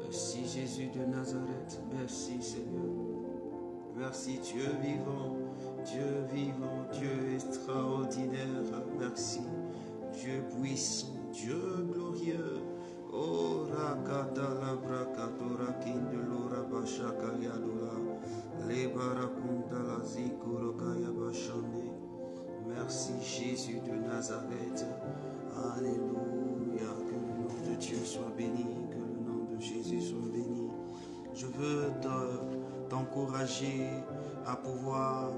Merci Jésus de Nazareth, merci Seigneur. Merci Dieu vivant, Dieu extraordinaire, merci. Dieu puissant, Dieu glorieux. Oh, rakata brakatora kindulura bashaka yadura. Le barakunda la zikurokaya bashande. Merci Jésus de Nazareth. Alléluia. Que le nom de Dieu soit béni. Que le nom de Jésus soit béni. Je veux t'encourager à pouvoir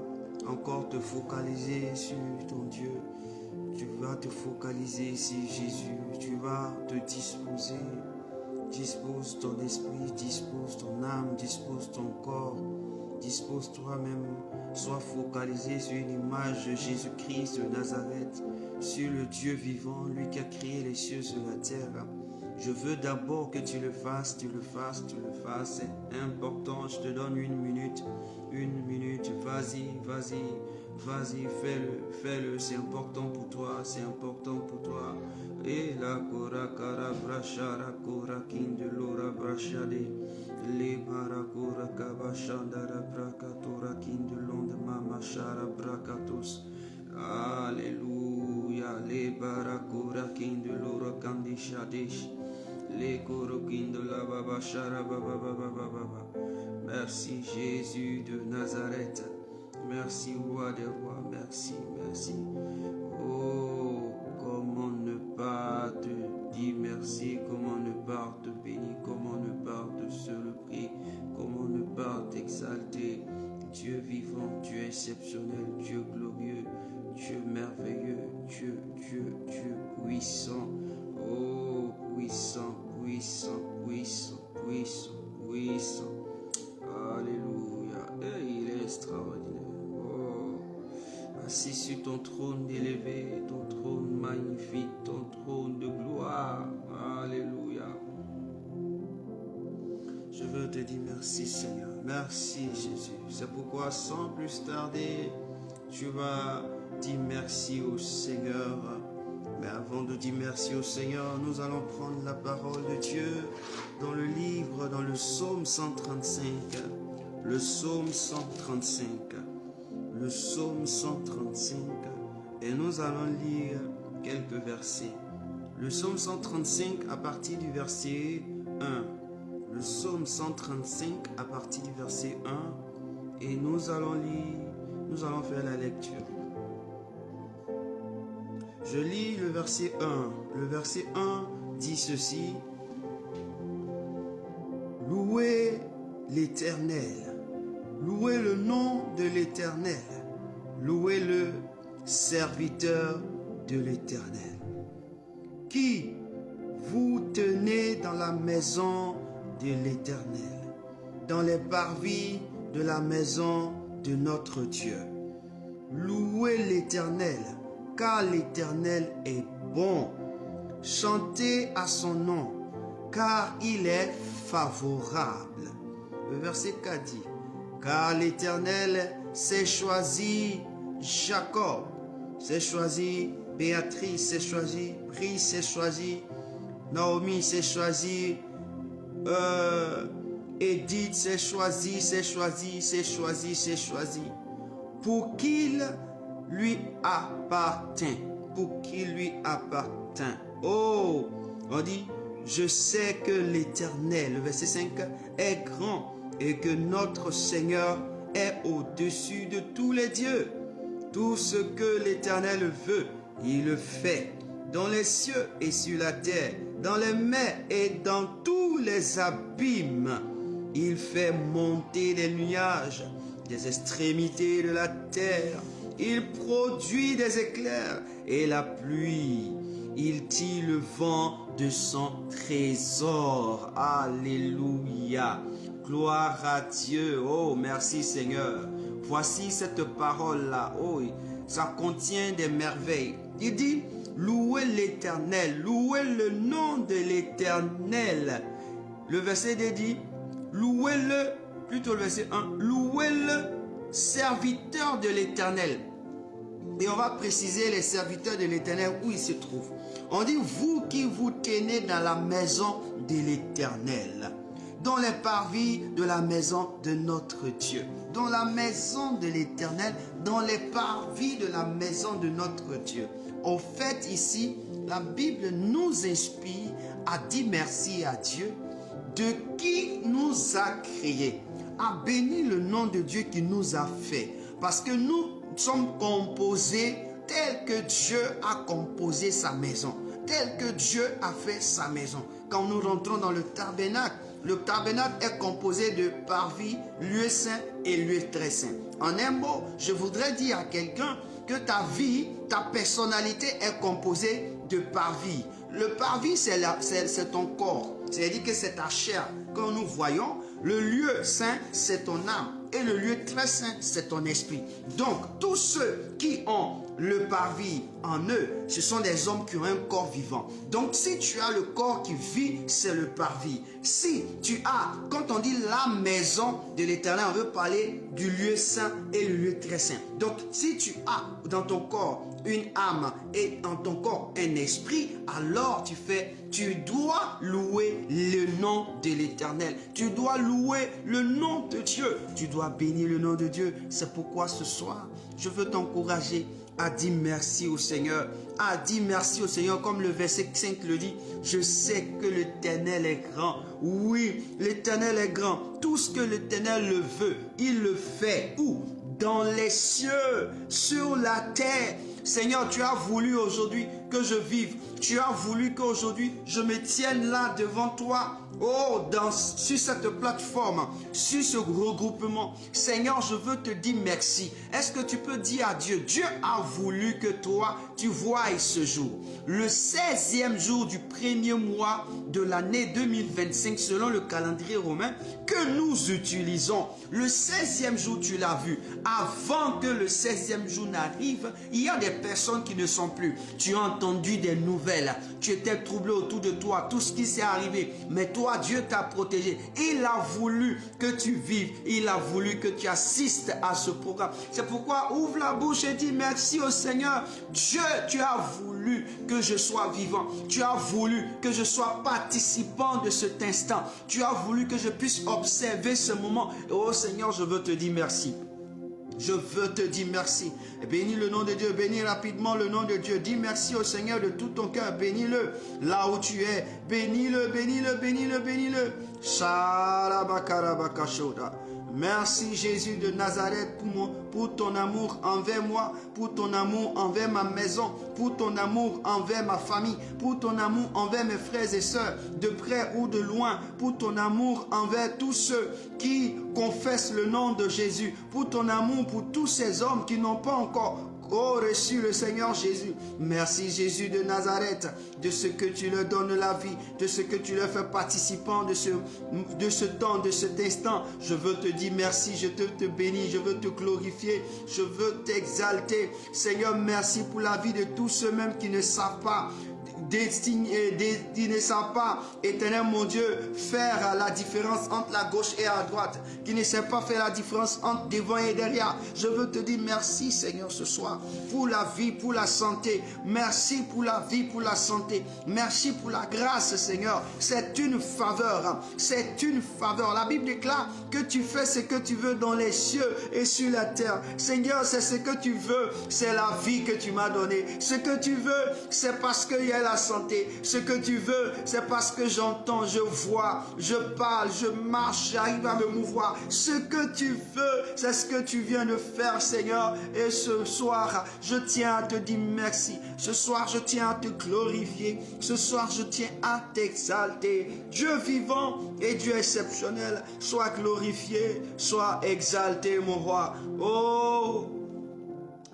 encore te focaliser sur ton Dieu. Tu vas te focaliser sur Jésus. Tu vas te disposer. Dispose ton esprit, dispose ton âme, dispose ton corps. Dispose toi-même. Sois focalisé sur une image de Jésus-Christ de Nazareth, sur le Dieu vivant, lui qui a créé les cieux sur la terre. Je veux d'abord que tu le fasses, tu le fasses. C'est important, je te donne une minute, vas-y, fais-le, c'est important pour toi, Et la kora kara brashara kora kindulora brashade, le barakora kabashandara brakatora kindulonde mama shara brakatus. Alléluia, le barakora kindulora kandishadesh. Merci Jésus de Nazareth. Merci roi des rois. Merci. Oh, comment ne pas te dire merci, comment ne pas te bénir, comment ne pas te célébrer, comment ne pas t'exalter. Dieu vivant, Dieu exceptionnel, Dieu glorieux, Dieu merveilleux, Dieu puissant. Oh, puissant, puissant, puissant, puissant, puissant. Alléluia. Et il est extraordinaire. Oh, assis sur ton trône élevé, ton trône magnifique, ton trône de gloire. Alléluia. Je veux te dire merci Seigneur. Merci Jésus. C'est pourquoi sans plus tarder, tu vas dire merci au Seigneur. Mais avant de dire merci au Seigneur, nous allons prendre la parole de Dieu dans le livre, dans le psaume 135. Le psaume 135. Le psaume 135. Et nous allons lire quelques versets. Le psaume 135 à partir du verset 1. Le psaume 135 à partir du verset 1. Et nous allons lire, nous allons faire la lecture. Je lis le verset 1. Le verset 1 dit ceci. Louez l'Éternel. Louez le nom de l'Éternel. Louez le serviteur de l'Éternel. Qui vous tenez dans la maison de l'Éternel, dans les parvis de la maison de notre Dieu. Louez l'Éternel, car l'Éternel est bon. Chantez à son nom, car il est favorable. Le verset 4 dit, car l'Éternel s'est choisi Jacob, s'est choisi Béatrice, s'est choisi Brice, s'est choisi Naomi, s'est choisi Edith, s'est choisi, s'est choisi, s'est choisi, s'est choisi, pour qu'il lui appartient, pour qu'il lui appartient. Oh, on dit, je sais que l'Éternel, le verset 5, est grand et que notre Seigneur est au-dessus de tous les dieux. Tout ce que l'Éternel veut, il le fait, dans les cieux et sur la terre, dans les mers et dans tous les abîmes. Il fait monter les nuages des extrémités de la terre. Il produit des éclairs et la pluie. Il tire le vent de son trésor. Alléluia. Gloire à Dieu. Oh, merci Seigneur. Voici cette parole-là. Oh, ça contient des merveilles. Il dit, louez l'Éternel, louez le nom de l'Éternel. Le verset 2 dit, louez-le, plutôt le verset 1, louez-le, serviteur de l'Éternel. Et on va préciser les serviteurs de l'Éternel où ils se trouvent. On dit, vous qui vous tenez dans la maison de l'Éternel, dans les parvis de la maison de notre Dieu, dans la maison de l'Éternel, dans les parvis de la maison de notre Dieu. Au fait, ici, la Bible nous inspire à dire merci à Dieu de qui nous a créés, à bénir le nom de Dieu qui nous a fait. Parce que nous sommes composés tel que Dieu a composé sa maison, tel que Dieu a fait sa maison. Quand nous rentrons dans le tabernacle est composé de parvis, lieux saints et lieux très saints. En un mot, je voudrais dire à quelqu'un que ta vie, ta personnalité est composée de parvis. Le parvis, c'est ton corps. C'est-à-dire que c'est ta chair. Quand nous voyons, le lieu saint, c'est ton âme. Et le lieu très saint, c'est ton esprit. Donc, tous ceux qui ont le parvis en eux, ce sont des hommes qui ont un corps vivant. Donc, si tu as le corps qui vit, c'est le parvis. Si tu as, quand on dit la maison de l'Éternel, on veut parler du lieu saint et le lieu très saint. Donc, si tu as dans ton corps une âme et dans ton corps un esprit, alors tu dois louer le nom de l'Éternel. Tu dois louer le nom de Dieu. Tu dois bénir le nom de Dieu. C'est pourquoi ce soir, je veux t'encourager à dire merci au Seigneur. À dire merci au Seigneur comme le verset 5 le dit. Je sais que l'Éternel est grand. Oui, l'Éternel est grand. Tout ce que l'Éternel le veut, il le fait. Où? Dans les cieux, sur la terre. Seigneur, tu as voulu aujourd'hui que je vive. Tu as voulu qu'aujourd'hui, je me tienne là devant toi. Oh, sur cette plateforme, sur ce regroupement. Seigneur, je veux te dire merci. Est-ce que tu peux dire à Dieu, Dieu a voulu que toi, tu voies ce jour. Le 16e jour du premier mois de l'année 2025, selon le calendrier romain, que nous utilisons. Le 16e jour, tu l'as vu. Avant que le 16e jour n'arrive, il y a des personnes qui ne sont plus. Tu as entendu des nouvelles. Tu étais troublé autour de toi, tout ce qui s'est arrivé. Mais toi, Dieu t'a protégé. Il a voulu que tu vives. Il a voulu que tu assistes à ce programme. C'est pourquoi ouvre la bouche et dis merci au Seigneur. Dieu, tu as voulu que je sois vivant. Tu as voulu que je sois participant de cet instant. Tu as voulu que je puisse observer ce moment. Oh Seigneur, je veux te dire merci. Je veux te dire merci. Bénis le nom de Dieu. Bénis rapidement le nom de Dieu. Dis merci au Seigneur de tout ton cœur. Bénis-le là où tu es. Bénis-le, bénis-le, bénis-le, bénis-le. Merci Jésus de Nazareth pour ton amour envers moi, pour ton amour envers ma maison, pour ton amour envers ma famille, pour ton amour envers mes frères et sœurs, de près ou de loin, pour ton amour envers tous ceux qui confessent le nom de Jésus, pour ton amour pour tous ces hommes qui n'ont pas encore reçu le Seigneur Jésus. Merci Jésus de Nazareth, de ce que tu leur donnes la vie, de ce que tu leur fais participant de ce temps, de cet instant. Je veux te dire merci, je te bénis, je veux te glorifier, je veux t'exalter. Seigneur, merci pour la vie de tous ceux-mêmes qui ne savent pas qui ne savent pas, éternel mon Dieu, faire la différence entre la gauche et la droite, qui ne savent pas faire la différence entre devant et derrière. Je veux te dire merci Seigneur ce soir pour la vie, pour la santé. Merci pour la vie, pour la santé. Merci pour la grâce Seigneur. C'est une faveur, c'est une faveur. La Bible déclare que tu fais ce que tu veux dans les cieux et sur la terre. Seigneur, c'est ce que tu veux, c'est la vie que tu m'as donnée. Ce que tu veux, c'est parce qu'il y a la santé. Ce que tu veux, c'est parce que j'entends, je vois, je parle, je marche, j'arrive à me mouvoir. Ce que tu veux, c'est ce que tu viens de faire, Seigneur. Et ce soir, je tiens à te dire merci. Ce soir, je tiens à te glorifier. Ce soir, je tiens à t'exalter. Dieu vivant et Dieu exceptionnel, sois glorifié, sois exalté, mon roi. Oh!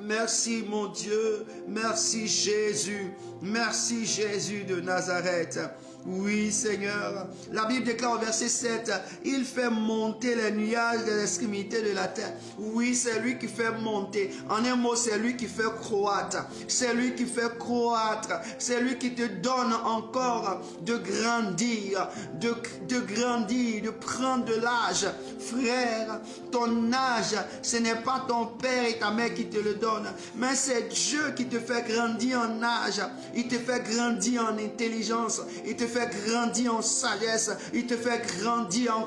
Merci mon Dieu, merci Jésus de Nazareth. Oui Seigneur, la Bible déclare au verset 7, il fait monter les nuages de l'extrémité de la terre. Oui, c'est lui qui fait monter. En un mot, c'est lui qui fait croître. C'est lui qui fait croître. C'est lui qui te donne encore de grandir, de grandir, de prendre de l'âge. Frère, ton âge, ce n'est pas ton père et ta mère qui te le donnent, mais c'est Dieu qui te fait grandir en âge. Il te fait grandir en intelligence. Il te fait grandir en sagesse. Il te fait grandir en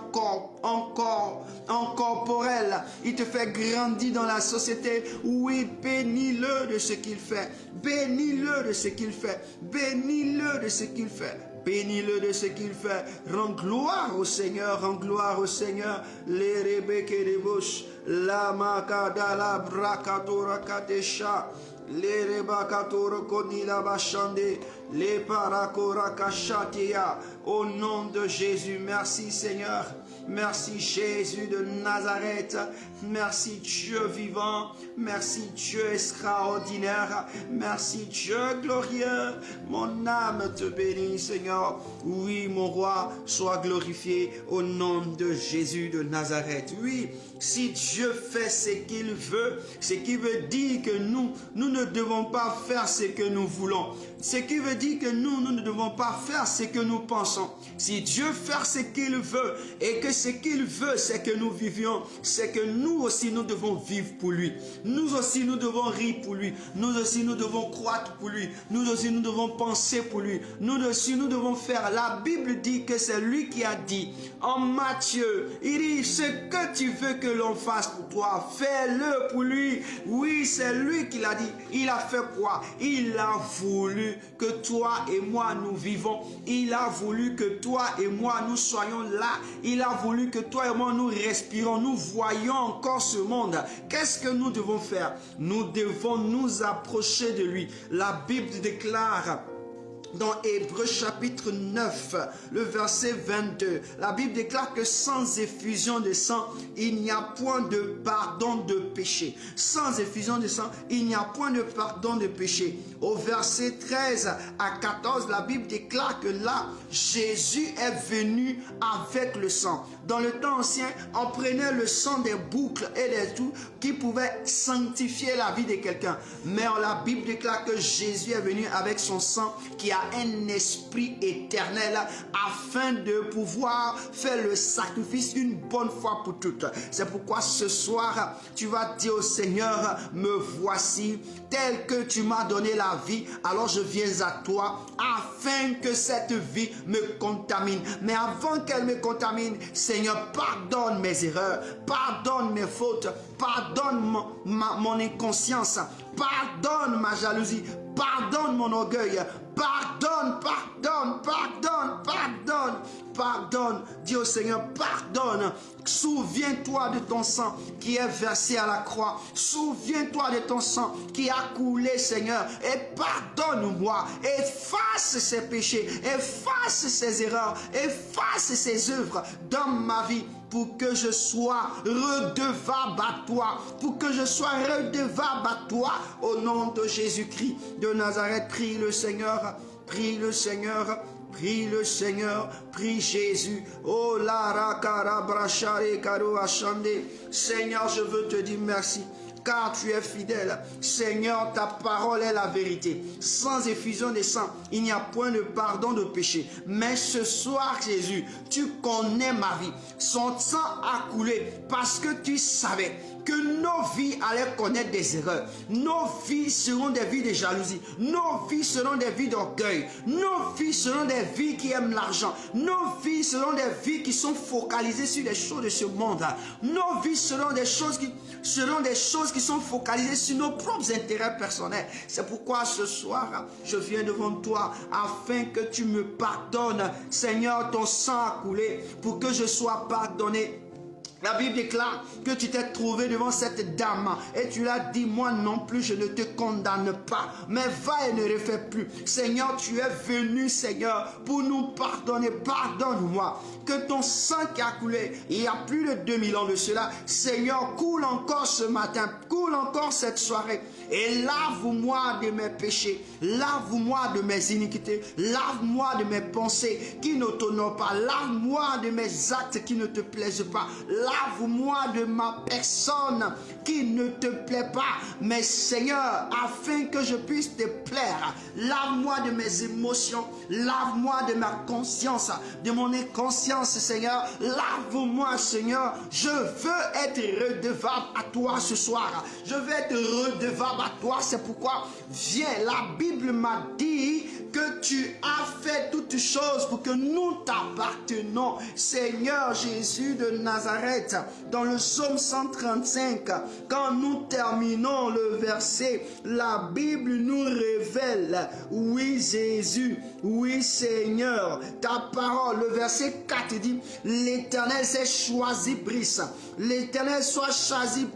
corporel. Il te fait grandir dans la société. Oui, bénis-le de ce qu'il fait. Bénis-le de ce qu'il fait. Bénis-le de ce qu'il fait. Bénis-le de ce qu'il fait. Rends gloire au Seigneur. Rends gloire au Seigneur. Les rebeke de bouche. La makadala brakadora kadesha. Les rebakatoro konila bachande. Les parakora kashatia. Au nom de Jésus. Merci Seigneur. Merci Jésus de Nazareth. Merci Dieu vivant. Merci Dieu extraordinaire. Merci Dieu glorieux. Mon âme te bénit Seigneur. Oui mon roi, sois glorifié au nom de Jésus de Nazareth. Oui, si Dieu fait ce qu'il veut, ce qui veut dire que nous ne devons pas faire ce que nous voulons. Ce qui veut dire que nous ne devons pas faire ce que nous pensons. Si Dieu fait ce qu'il veut et que ce qu'il veut, c'est que nous vivions, c'est que nous aussi nous devons vivre pour lui. Nous aussi nous devons rire pour lui. Nous aussi nous devons croître pour lui. Nous aussi nous devons penser pour lui. Nous aussi nous devons faire. La Bible dit que c'est lui qui a dit en Matthieu, il dit ce que tu veux que l'on fasse pour toi, fais-le pour lui. Oui, c'est lui qui l'a dit. Il a fait quoi? Il a voulu que toi et moi nous vivons. Il a voulu que toi et moi nous soyons là. Il a voulu que toi et moi nous respirons, nous voyons encore ce monde. Qu'est-ce que nous devons faire? Nous devons nous approcher de lui. La Bible déclare dans Hébreux chapitre 9, le verset 22, la Bible déclare que sans effusion de sang, il n'y a point de pardon de péché. Sans effusion de sang, il n'y a point de pardon de péché. Au verset 13 à 14, la Bible déclare que là, Jésus est venu avec le sang. Dans le temps ancien, on prenait le sang des boucles et des tout qui pouvaient sanctifier la vie de quelqu'un. Mais la Bible déclare que Jésus est venu avec son sang qui a un esprit éternel afin de pouvoir faire le sacrifice une bonne fois pour toutes. C'est pourquoi ce soir, tu vas dire au Seigneur, me voici, tel que tu m'as donné la vie, alors je viens à toi afin que cette vie me contamine. Mais avant qu'elle me contamine, Seigneur, pardonne mes erreurs, pardonne mes fautes, pardonne mon inconscience, pardonne ma jalousie, pardonne mon orgueil, pardonne, pardonne, pardonne, pardonne, pardonne. Dis au Seigneur, pardonne. Souviens-toi de ton sang qui est versé à la croix. Souviens-toi de ton sang qui a coulé, Seigneur. Et pardonne-moi. Efface ces péchés. Efface ces erreurs. Efface ces œuvres dans ma vie pour que je sois redevable à toi. Pour que je sois redevable à toi. Au nom de Jésus-Christ de Nazareth, prie le Seigneur. Prie le Seigneur. Prie le Seigneur, prie Jésus. Oh la rakara brachare karo achande. Seigneur, je veux te dire merci, car tu es fidèle. Seigneur, ta parole est la vérité. Sans effusion de sang, il n'y a point de pardon de péché. Mais ce soir, Jésus, tu connais ma vie. Son sang a coulé parce que tu savais que nos vies allaient connaître des erreurs. Nos vies seront des vies de jalousie. Nos vies seront des vies d'orgueil. Nos vies seront des vies qui aiment l'argent. Nos vies seront des vies qui sont focalisées sur les choses de ce monde. Nos vies seront des choses qui sont focalisées sur nos propres intérêts personnels. C'est pourquoi ce soir, je viens devant toi afin que tu me pardonnes. Seigneur, ton sang a coulé pour que je sois pardonné. La Bible déclare que tu t'es trouvé devant cette dame et tu l'as dit, moi non plus je ne te condamne pas, mais va et ne refais plus. Seigneur, tu es venu, Seigneur, pour nous pardonner. Pardonne-moi que ton sang qui a coulé il y a plus de 2000 ans de cela, Seigneur, coule encore ce matin, coule encore cette soirée et lave-moi de mes péchés, lave-moi de mes iniquités, lave-moi de mes pensées qui ne t'honorent pas, lave-moi de mes actes qui ne te plaisent pas, lave-moi de ma personne qui ne te plaît pas. Mais Seigneur, afin que je puisse te plaire, lave-moi de mes émotions, lave-moi de ma conscience, de mon inconscience, Seigneur. Lave-moi, Seigneur. Je veux être redevable à toi ce soir. Je veux être redevable à toi. C'est pourquoi, viens, la Bible m'a dit que tu as fait toutes choses pour que nous t'appartenons. Seigneur Jésus de Nazareth, dans le psaume 135, quand nous terminons le verset, la Bible nous révèle, oui Jésus, oui Seigneur, ta parole, le verset 4 dit, l'Éternel s'est choisi Brice, l'Éternel soit choisi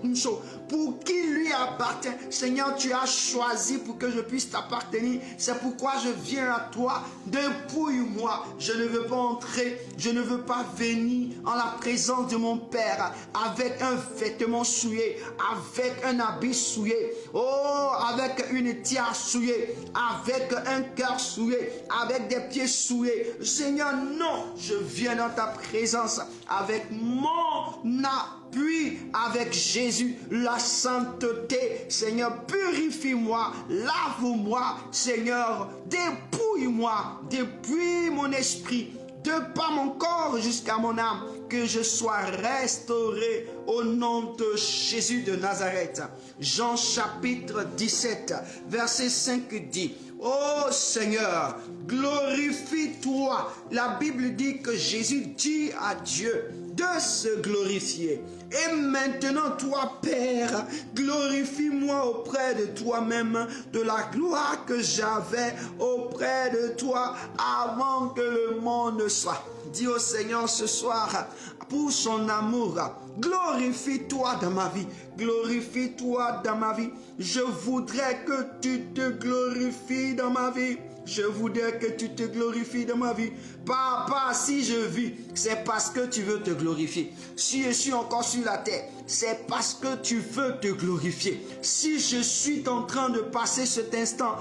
pour qui lui appartient. Seigneur, tu as choisi pour que je puisse t'appartenir. C'est pourquoi je viens à toi. Dépouille-moi. Je ne veux pas entrer. Je ne veux pas venir en la présence de mon Père avec un vêtement souillé, avec un habit souillé, oh, avec une tiare souillée, avec un cœur souillé, avec des pieds souillés. Seigneur, non. Je viens dans ta présence avec mon appui, avec Jésus, la sainteté. Seigneur, purifie-moi, lave-moi, Seigneur, dépouille-moi, dépouille mon esprit, de par mon corps jusqu'à mon âme, que je sois restauré au nom de Jésus de Nazareth. Jean chapitre 17, verset 5 dit, oh Seigneur, glorifie-toi. La Bible dit que Jésus dit à Dieu, de se glorifier. Et maintenant, toi, Père, glorifie-moi auprès de toi-même de la gloire que j'avais auprès de toi avant que le monde soit. Dis au Seigneur ce soir, pour son amour, glorifie-toi dans ma vie. Glorifie-toi dans ma vie. Je voudrais que tu te glorifies dans ma vie. Je voudrais que tu te glorifies dans ma vie. Papa, si je vis, c'est parce que tu veux te glorifier. Si je suis encore sur la terre, c'est parce que tu veux te glorifier. Si je suis en train de passer cet instant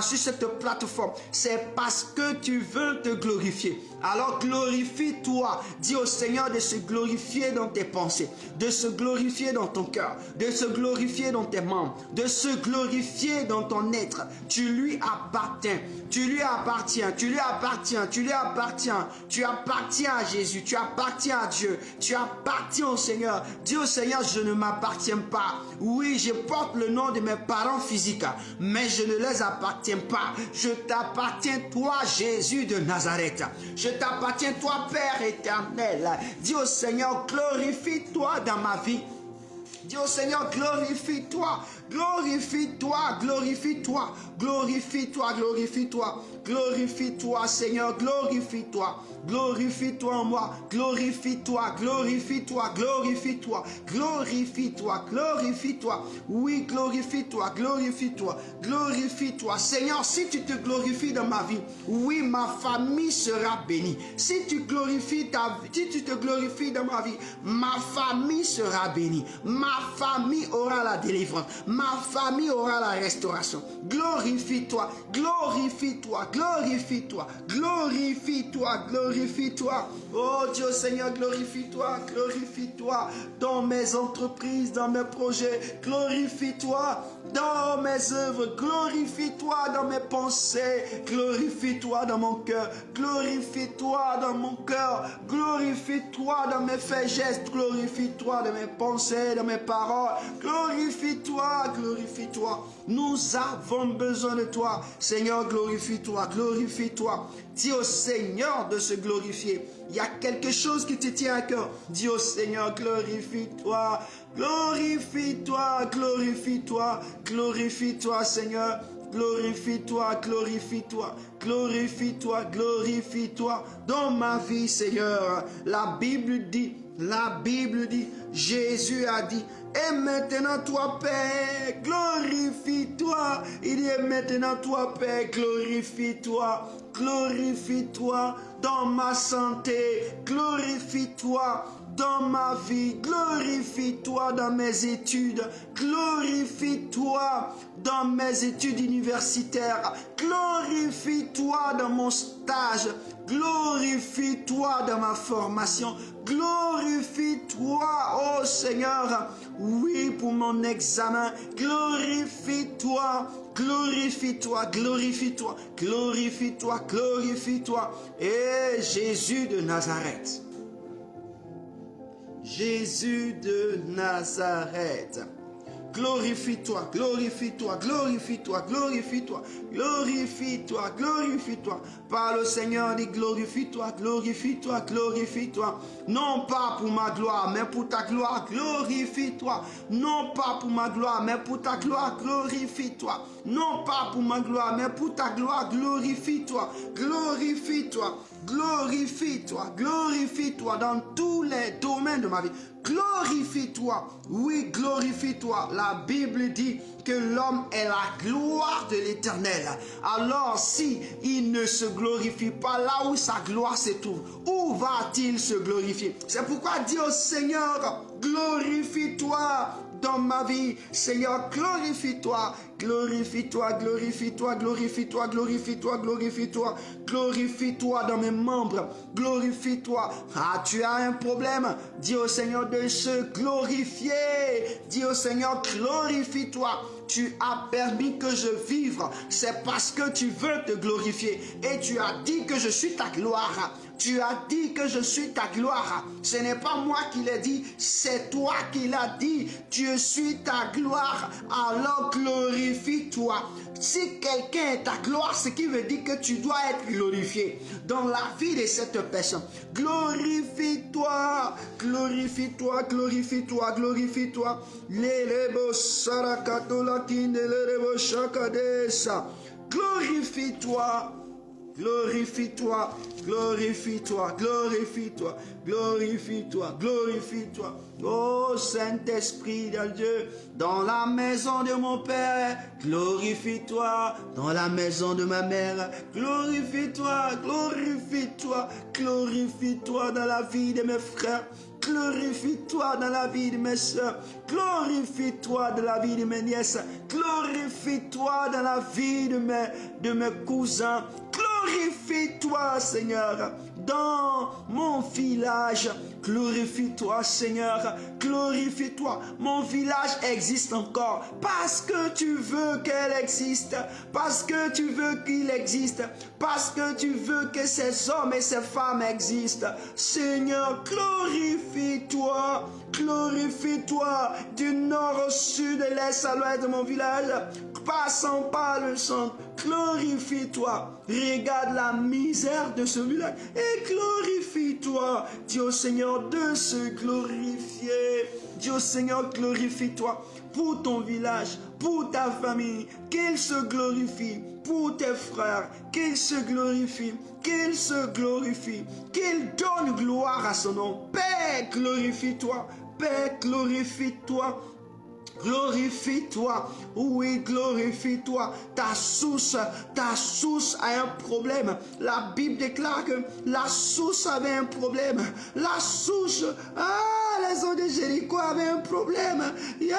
sur cette plateforme, c'est parce que tu veux te glorifier. Alors glorifie-toi. Dis au Seigneur de se glorifier dans tes pensées, de se glorifier dans ton cœur, de se glorifier dans tes membres, de se glorifier dans ton être. Tu lui appartiens. Tu lui appartiens, tu lui appartiens, tu lui appartiens. Tu appartiens à Jésus, tu appartiens à Dieu, tu appartiens au Seigneur. Dis au Seigneur, je ne m'appartiens pas. Oui, je porte le nom de mes parents physiques, mais je ne les appartiens pas. Je t'appartiens, toi, Jésus de Nazareth. Je t'appartiens, toi, Père éternel. Dis au Seigneur, glorifie-toi dans ma vie. Dis au Seigneur, glorifie-toi, glorifie-toi, glorifie-toi, glorifie-toi, glorifie-toi, glorifie-toi, Seigneur, glorifie-toi, glorifie-toi en moi, glorifie-toi, glorifie-toi, glorifie-toi, glorifie-toi, glorifie-toi, oui, glorifie-toi, glorifie-toi, glorifie-toi, Seigneur, si tu te glorifies dans ma vie, oui, ma famille sera bénie. Si tu glorifies si tu te glorifies dans ma vie, ma famille sera bénie. Ma famille aura la délivrance. Ma famille aura la restauration. Glorifie-toi, glorifie-toi, glorifie-toi, glorifie-toi, glorifie-toi. Oh Dieu Seigneur, glorifie-toi, glorifie-toi dans mes entreprises, dans mes projets. Glorifie-toi dans mes œuvres. Glorifie-toi dans mes pensées. Glorifie-toi dans mon cœur. Glorifie-toi dans mon cœur. Glorifie-toi dans mes faits, gestes. Glorifie-toi dans mes pensées, dans mes paroles. Glorifie-toi, glorifie-toi. Nous avons besoin de toi. Seigneur, glorifie-toi, glorifie-toi. Dis au Seigneur de se glorifier. Il y a quelque chose qui te tient à cœur. Dis au Seigneur, glorifie-toi, glorifie-toi, glorifie-toi, glorifie-toi, Seigneur. Glorifie-toi, glorifie-toi, glorifie-toi, glorifie-toi dans ma vie, Seigneur. La Bible dit, Jésus a dit, et maintenant toi, Père, glorifie-toi. Il dit, et maintenant toi, Père, glorifie-toi, glorifie-toi dans ma santé, glorifie-toi dans ma vie, glorifie-toi dans mes études, glorifie-toi dans mes études universitaires, glorifie-toi dans mon stage, glorifie-toi dans ma formation, glorifie-toi, oh Seigneur, oui, pour mon examen, glorifie-toi, glorifie-toi, glorifie-toi, glorifie-toi, glorifie-toi, et Jésus de Nazareth. Jésus de Nazareth. Glorifie-toi, glorifie-toi, glorifie-toi, glorifie-toi, glorifie-toi, glorifie-toi. Par le Seigneur, dit glorifie-toi, glorifie-toi, glorifie-toi. Non pas pour ma gloire, mais pour ta gloire, glorifie-toi. Non pas pour ma gloire, mais pour ta gloire, glorifie-toi. Non pas pour ma gloire, mais pour ta gloire, glorifie-toi, glorifie-toi, glorifie-toi, glorifie-toi dans tous les domaines de ma vie. Glorifie-toi, oui, glorifie-toi. La Bible dit que l'homme est la gloire de l'Éternel. Alors, si il ne se glorifie pas là où sa gloire se trouve, où va-t-il se glorifier? C'est pourquoi dis au Seigneur, glorifie-toi dans ma vie. Seigneur, glorifie-toi, glorifie-toi, glorifie-toi, glorifie-toi, glorifie-toi, glorifie-toi, glorifie-toi dans mes membres, glorifie-toi. Ah, tu as un problème, dis au Seigneur de se glorifier, dis au Seigneur, glorifie-toi. Tu as permis que je vive, c'est parce que tu veux te glorifier et tu as dit que je suis ta gloire. Tu as dit que je suis ta gloire. Ce n'est pas moi qui l'ai dit, c'est toi qui l'as dit. Je suis ta gloire. Alors glorifie glorifie-toi. Si quelqu'un est ta gloire, ce qui veut dire que tu dois être glorifié dans la vie de cette personne. Glorifie-toi, glorifie-toi, glorifie-toi, glorifie-toi. Lelebo sarakatola kindelebo shakadesa. Glorifie-toi. Glorifie-toi, glorifie-toi, glorifie-toi, glorifie-toi, glorifie-toi. Oh Saint-Esprit de Dieu, dans la maison de mon Père, glorifie-toi, dans la maison de ma mère, glorifie-toi, glorifie-toi, glorifie-toi dans la vie de mes frères. Glorifie-toi dans la vie de mes soeurs. Glorifie-toi dans la vie de mes nièces. Glorifie-toi dans la vie de mes cousins. Glorifie-toi, Seigneur, dans mon village. Glorifie-toi, Seigneur. Glorifie-toi. Mon village existe encore parce que tu veux qu'elle existe. Parce que tu veux qu'il existe. Parce que tu veux que ces hommes et ces femmes existent. Seigneur, glorifie-toi. Glorifie-toi du nord au sud, de l'est à l'ouest de mon village. Passant par le centre. Glorifie-toi. Regarde la misère de ce village et glorifie-toi. Dis au Seigneur de se glorifier. Dis au Seigneur, glorifie-toi pour ton village, pour ta famille. Qu'il se glorifie pour tes frères. Qu'il se glorifie. Qu'il se glorifie. Qu'il donne gloire à son nom. Père, glorifie-toi. Père, glorifie-toi. Glorifie-toi, oui, glorifie-toi. Ta source a un problème. La Bible déclare que la source avait un problème. La source, les eaux de Jéricho avaient un problème. Il y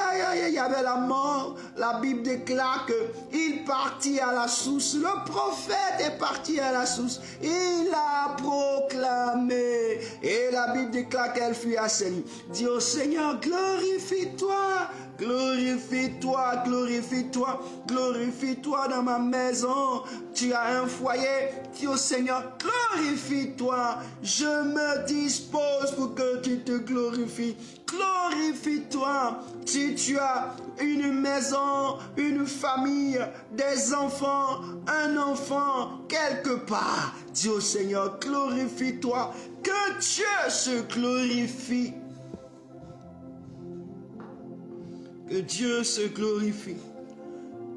avait la mort. La Bible déclare qu'il partit à la source. Le prophète est parti à la source. Il a proclamé. Et la Bible déclare qu'elle fut assainie. Dis au Seigneur, glorifie-toi. Glorifie-toi, glorifie-toi, glorifie-toi dans ma maison. Tu as un foyer, dis au Seigneur, glorifie-toi. Je me dispose pour que tu te glorifies. Glorifie-toi. Si tu as une maison, une famille, des enfants, un enfant, quelque part, dis au Seigneur, glorifie-toi. Que Dieu se glorifie. Que Dieu se glorifie.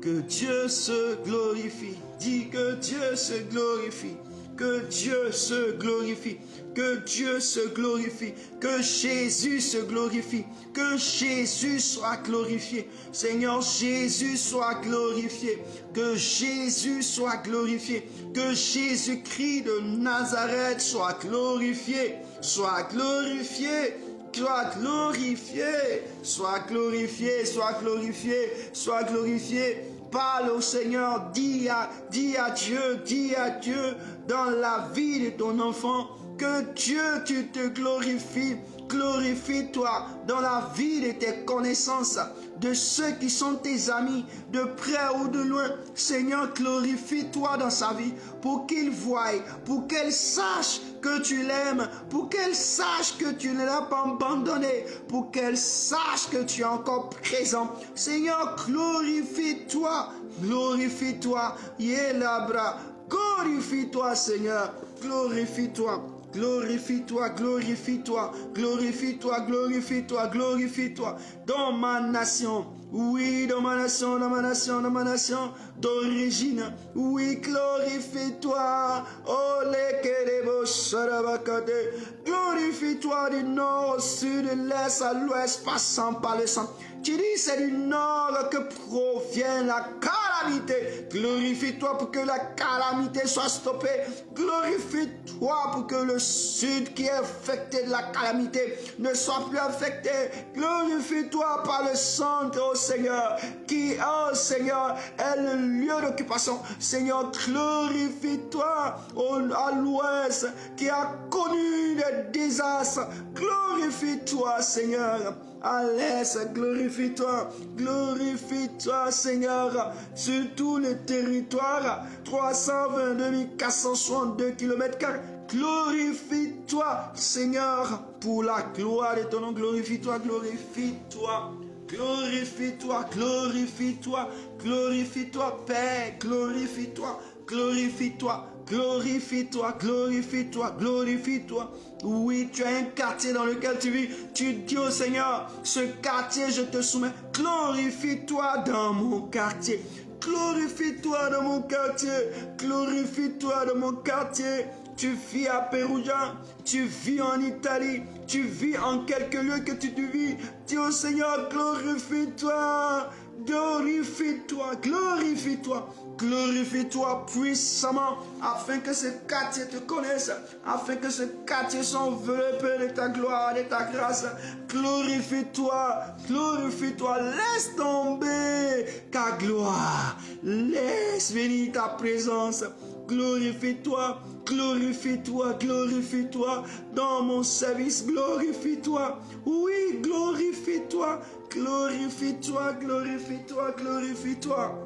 Que Dieu se glorifie. Dis que Dieu se glorifie. Que Dieu se glorifie. Que Dieu se glorifie. Que Jésus se glorifie. Que Jésus soit glorifié. Seigneur, Jésus soit glorifié. Que Jésus soit glorifié. Que Jésus-Christ de Nazareth soit glorifié. Soit glorifié. Sois glorifié, sois glorifié, sois glorifié, sois glorifié. Parle au Seigneur, dis à Dieu dans la vie de ton enfant, que Dieu, tu te glorifies. Glorifie-toi dans la vie de tes connaissances, de ceux qui sont tes amis, de près ou de loin. Seigneur, glorifie-toi dans sa vie pour qu'il voie, pour qu'elle sache que tu l'aimes, pour qu'elle sache que tu ne l'as pas abandonné, pour qu'elle sache que tu es encore présent. Seigneur, glorifie-toi, glorifie-toi, Yelabra, glorifie-toi, Seigneur, glorifie-toi. Glorifie-toi, glorifie-toi, glorifie-toi, glorifie-toi, glorifie-toi dans ma nation. Oui, dans ma nation, dans ma nation, dans ma nation d'origine. Oui, glorifie-toi. Oh, les Kerebo Sarabakate. Glorifie-toi du nord au sud, de l'est à l'ouest, passant par le centre. Tu dis c'est du nord que provient la calamité. Glorifie-toi pour que la calamité soit stoppée. Glorifie-toi pour que le sud qui est affecté de la calamité ne soit plus affecté. Glorifie-toi par le centre, oh Seigneur, qui, oh Seigneur, est le lieu d'occupation. Seigneur, glorifie-toi à l'ouest qui a connu des désastres. Glorifie-toi, Seigneur. À l'est, glorifie-toi, glorifie-toi, Seigneur, sur tout le territoire, 322 462 km². Glorifie-toi, Seigneur, pour la gloire de ton nom. Glorifie-toi, glorifie-toi, Glorifie-toi, glorifie-toi, glorifie-toi, Père, glorifie-toi, glorifie-toi, glorifie-toi, glorifie-toi, glorifie-toi. Oui, tu as un quartier dans lequel tu vis. Tu dis au Seigneur, ce quartier, je te soumets. Glorifie-toi dans mon quartier. Glorifie-toi dans mon quartier. Glorifie-toi dans mon quartier. Tu vis à Pérouja, tu vis en Italie, tu vis en quelque lieu que tu vis. Dis au Seigneur, glorifie-toi, glorifie-toi, glorifie-toi, glorifie-toi puissamment, afin que ce quartier te connaisse, afin que ce quartier soit enveloppé de ta gloire, de ta grâce. Glorifie-toi, glorifie-toi, laisse tomber ta gloire, laisse venir ta présence. Glorifie-toi, glorifie-toi, glorifie-toi dans mon service, glorifie-toi. Oui, glorifie-toi, glorifie-toi, glorifie-toi, glorifie-toi.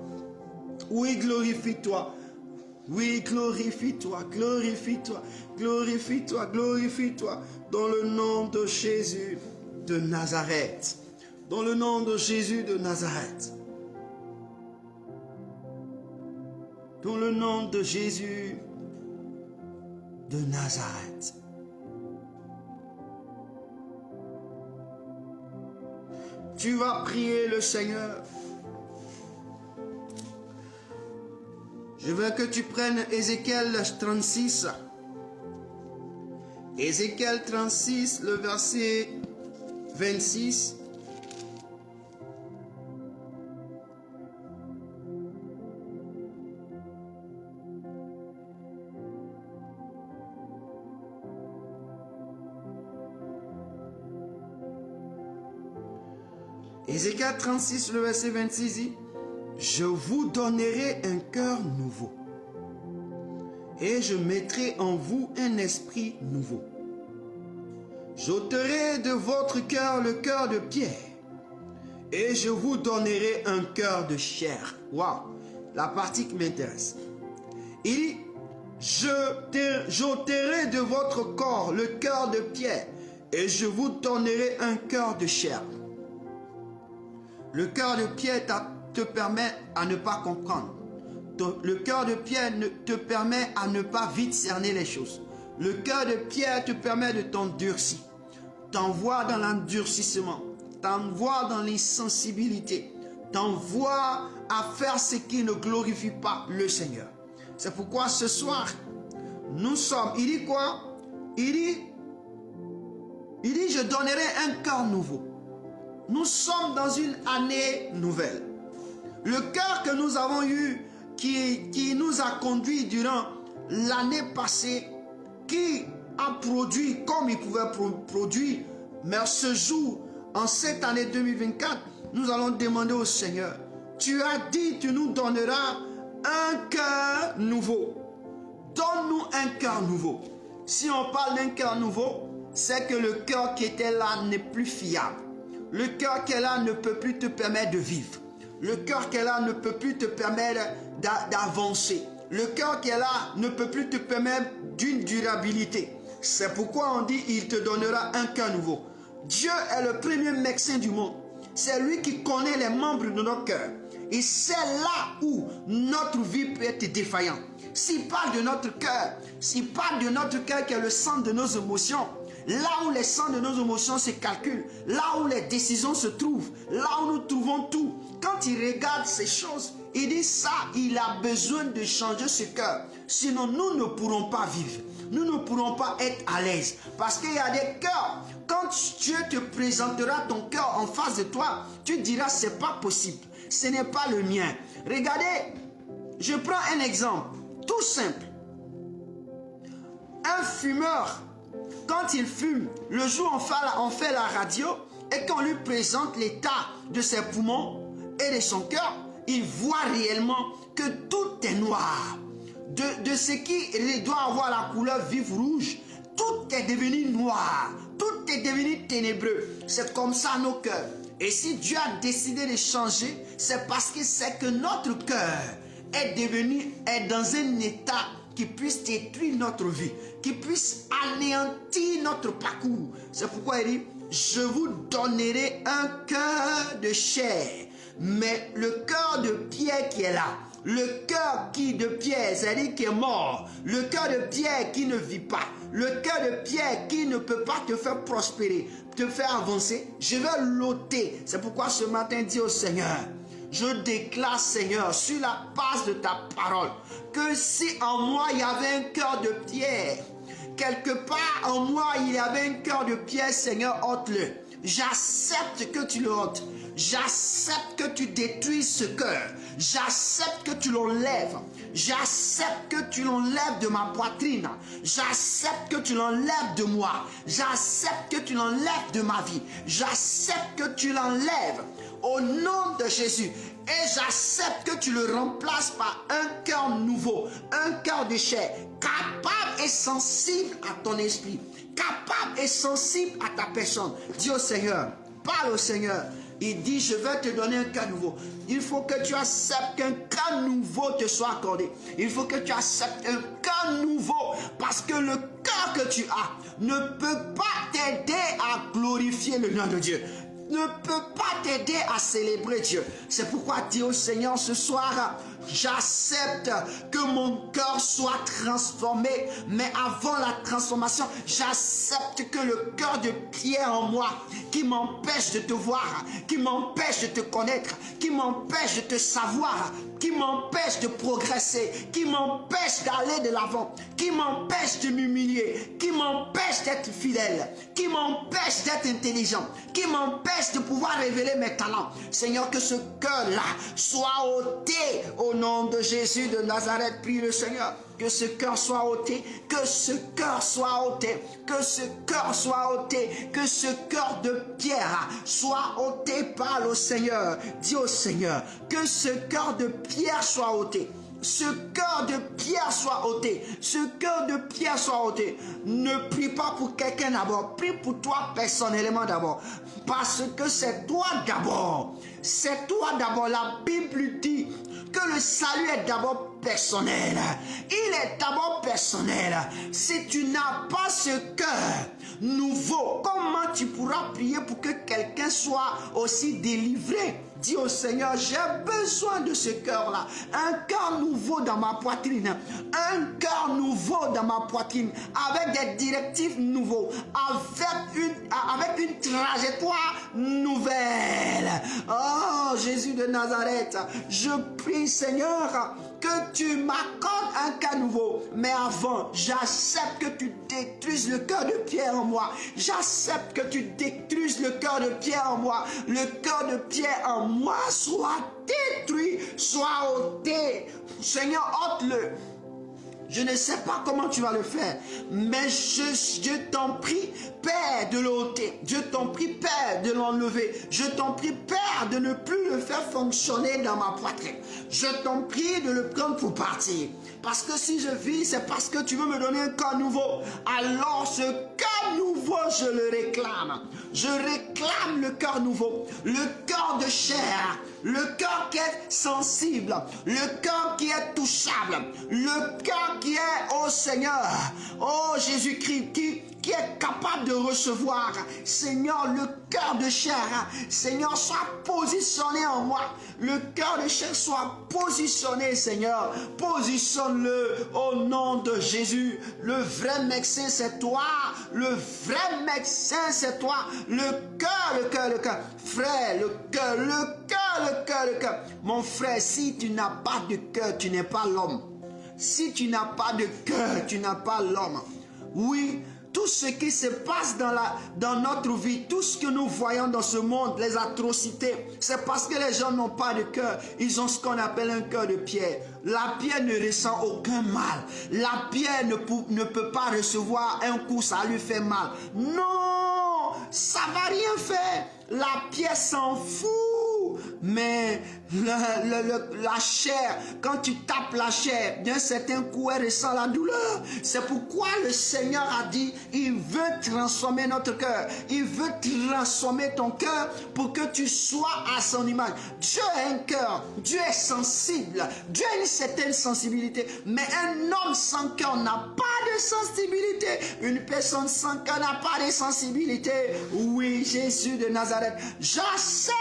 Oui, glorifie-toi. Oui, glorifie-toi, glorifie-toi, glorifie-toi, glorifie-toi dans le nom de Jésus de Nazareth. Dans le nom de Jésus de Nazareth. Dans le nom de Jésus de Nazareth. Tu vas prier le Seigneur. Je veux que tu prennes Ézéchiel 36. Ézéchiel 36, le verset 26. Ézéchiel 36, le verset 26 dit, « Je vous donnerai un cœur nouveau, et je mettrai en vous un esprit nouveau. J'ôterai de votre cœur le cœur de pierre, et je vous donnerai un cœur de chair. » Waouh, la partie qui m'intéresse. Il dit, « J'ôterai de votre corps le cœur de pierre, et je vous donnerai un cœur de chair. » Le cœur de pierre te permet à ne pas comprendre. Le cœur de pierre te permet à ne pas vite cerner les choses. Le cœur de pierre te permet de t'endurcir. T'envoie dans l'endurcissement. T'envoie dans l'insensibilité. T'envoie à faire ce qui ne glorifie pas le Seigneur. C'est pourquoi ce soir, nous sommes... Il dit quoi? Il dit, je donnerai un cœur nouveau. Nous sommes dans une année nouvelle. Le cœur que nous avons eu, qui nous a conduit durant l'année passée, qui a produit comme il pouvait produire, mais ce jour, en cette année 2024, nous allons demander au Seigneur, tu as dit, tu nous donneras un cœur nouveau. Donne-nous un cœur nouveau. Si on parle d'un cœur nouveau, c'est que le cœur qui était là n'est plus fiable. Le cœur qui est là ne peut plus te permettre de vivre. Le cœur qui est là ne peut plus te permettre d'avancer. Le cœur qui est là ne peut plus te permettre d'une durabilité. C'est pourquoi on dit, il te donnera un cœur nouveau. Dieu est le premier médecin du monde. C'est lui qui connaît les membres de notre cœur. Et c'est là où notre vie peut être défaillante. S'il parle de notre cœur, s'il parle de notre cœur qui est le centre de nos émotions, là où les centres de nos émotions se calculent, là où les décisions se trouvent, là où nous trouvons tout. Quand il regarde ces choses, il dit ça, il a besoin de changer ce cœur. Sinon, nous ne pourrons pas vivre. Nous ne pourrons pas être à l'aise. Parce qu'il y a des cœurs. Quand Dieu te présentera ton cœur en face de toi, tu diras, c'est pas possible. Ce n'est pas le mien. Regardez, je prends un exemple tout simple. Un fumeur, quand il fume, le jour on fait la radio et qu'on lui présente l'état de ses poumons et de son cœur, il voit réellement que tout est noir. De ce qui doit avoir la couleur vive rouge, tout est devenu noir, tout est devenu ténébreux. C'est comme ça nos cœurs. Et si Dieu a décidé de changer, c'est parce que c'est que notre cœur est dans un état qui puisse détruire notre vie, qui puisse anéantir notre parcours. C'est pourquoi il dit, je vous donnerai un cœur de chair, mais le cœur de pierre qui est là, le cœur de pierre, c'est-à-dire qui est mort, le cœur de pierre qui ne vit pas, le cœur de pierre qui ne peut pas te faire prospérer, te faire avancer, je vais l'ôter. C'est pourquoi ce matin, dis au Seigneur, je déclare, Seigneur, sur la base de ta parole, que si en moi il y avait un cœur de pierre, quelque part en moi il y avait un cœur de pierre, Seigneur, ôte-le. J'accepte que tu le ôtes. J'accepte que tu détruises ce cœur. J'accepte que tu l'enlèves. J'accepte que tu l'enlèves de ma poitrine. J'accepte que tu l'enlèves de moi. J'accepte que tu l'enlèves de ma vie. J'accepte que tu l'enlèves au nom de Jésus. Et j'accepte que tu le remplaces par un cœur nouveau, un cœur de chair, capable et sensible à ton esprit, capable et sensible à ta personne. Dis au Seigneur, parle au Seigneur. Il dit, je vais te donner un cœur nouveau. Il faut que tu acceptes qu'un cœur nouveau te soit accordé. Il faut que tu acceptes un cœur nouveau. Parce que le cœur que tu as ne peut pas t'aider à glorifier le nom de Dieu. Ne peut pas t'aider à célébrer Dieu. C'est pourquoi dis au Seigneur ce soir, j'accepte que mon cœur soit transformé, mais avant la transformation, j'accepte que le cœur de pierre en moi, qui m'empêche de te voir, qui m'empêche de te connaître, qui m'empêche de te savoir, qui m'empêche de progresser, qui m'empêche d'aller de l'avant, qui m'empêche de m'humilier, qui m'empêche d'être fidèle, qui m'empêche d'être intelligent, qui m'empêche de pouvoir révéler mes talents. Seigneur, que ce cœur-là soit ôté au nom de Jésus de Nazareth. Prie le Seigneur. Que ce cœur soit ôté, que ce cœur soit ôté, que ce cœur soit ôté, que ce cœur de pierre soit ôté par le Seigneur. Dis au Seigneur, que ce cœur de pierre soit ôté. Ce cœur de pierre soit ôté. Ce cœur de pierre soit ôté. Ne prie pas pour quelqu'un d'abord. Prie pour toi personnellement d'abord. Parce que c'est toi d'abord. C'est toi d'abord. La Bible dit que le salut est d'abord personnel. Il est d'abord personnel. Si tu n'as pas ce cœur nouveau, comment tu pourras prier pour que quelqu'un soit aussi délivré? Dis au Seigneur, j'ai besoin de ce cœur-là. Un cœur nouveau dans ma poitrine. Un cœur nouveau dans ma poitrine. Avec des directives nouveaux. Avec une trajectoire nouvelle. Oh, Jésus de Nazareth. Je prie, Seigneur, que tu m'accordes un cœur nouveau. Mais avant, j'accepte que tu détruises le cœur de pierre en moi. J'accepte que tu détruises le cœur de pierre en moi. Le cœur de pierre en moi soit détruit, soit ôté. Seigneur, ôte-le. Je ne sais pas comment tu vas le faire, mais je t'en prie, Père, de l'ôter. Je t'en prie, Père, de l'enlever. Je t'en prie, Père, de ne plus le faire fonctionner dans ma poitrine. Je t'en prie de le prendre pour partir. Parce que si je vis, c'est parce que tu veux me donner un corps nouveau. Alors ce cœur nouveau, je le réclame. Je réclame le cœur nouveau. Le cœur de chair. Le cœur qui est sensible. Le cœur qui est touchable. Le cœur qui est, oh Seigneur, oh Jésus-Christ, qui est capable de recevoir. Seigneur, le cœur de chair, Seigneur, soit positionné en moi. Le cœur de chair soit positionné, Seigneur. Positionne-le au nom de Jésus. Le vrai médecin, c'est toi. Le vrai médecin, c'est toi. Le cœur. Frère, le cœur. Mon frère, si tu n'as pas de cœur, tu n'es pas l'homme. Si tu n'as pas de cœur, tu n'as pas l'homme. Oui, tout ce qui se passe dans notre vie, tout ce que nous voyons dans ce monde, les atrocités, c'est parce que les gens n'ont pas de cœur. Ils ont ce qu'on appelle un cœur de pierre. La pierre ne ressent aucun mal. La pierre ne peut pas recevoir un coup, ça lui fait mal. Non, ça ne va rien faire. La pierre s'en fout mais la chair, quand tu tapes la chair, d'un certain coup, elle ressent la douleur. C'est pourquoi le Seigneur a dit, il veut transformer notre cœur. Il veut transformer ton cœur pour que tu sois à son image. Dieu a un cœur, Dieu est sensible, Dieu a une certaine sensibilité, mais un homme sans cœur n'a pas de sensibilité. Une personne sans cœur n'a pas de sensibilité. Oui, Jésus de Nazareth, j'accepte,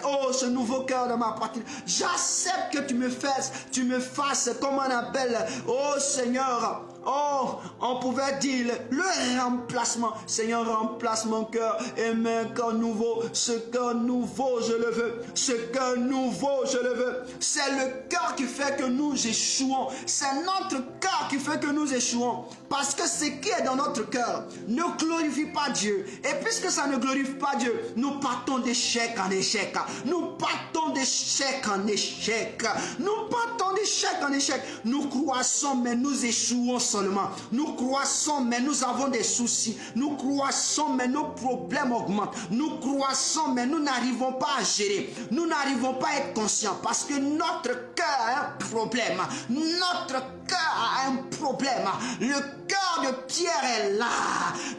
oh, ce nouveau cœur de ma patrie. J'accepte que tu me fasses, comment on appelle, oh Seigneur, oh, on pouvait dire le remplacement. Seigneur, remplace mon cœur et mets un cœur nouveau. Ce cœur nouveau, je le veux. Ce cœur nouveau, je le veux. C'est le cœur qui fait que nous échouons. C'est notre cœur qui fait que nous échouons. Parce que ce qui est dans notre cœur ne glorifie pas Dieu. Et puisque ça ne glorifie pas Dieu, nous partons d'échec en échec. Nous partons d'échec en échec. Nous partons d'échec en échec. Nous croissons, mais nous échouons seulement. Nous croissons, mais nous avons des soucis. Nous croissons, mais nos problèmes augmentent. Nous croissons, mais nous n'arrivons pas à gérer. Nous n'arrivons pas à être conscients parce que notre cœur a un problème. Notre cœur a un problème. Le cœur de Pierre est là.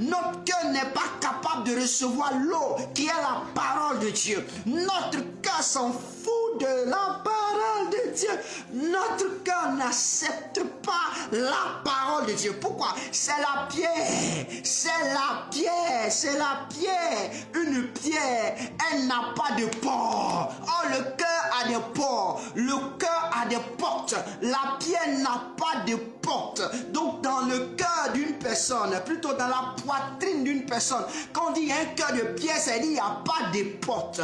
Notre cœur n'est pas capable de recevoir l'eau qui est la parole de Dieu. Notre cœur s'en fout de la parole de Dieu. Notre cœur n'accepte pas la parole de Dieu. Pourquoi? C'est la pierre. C'est la pierre. C'est la pierre. Une pierre, elle n'a pas de port. Oh, le cœur a des ports. Le cœur a des portes. La pierre n'a pas de porte. Donc, dans le cœur d'une personne, plutôt dans la poitrine d'une personne, quand on dit un cœur de pierre, c'est-à-dire qu'il n'y a pas de porte.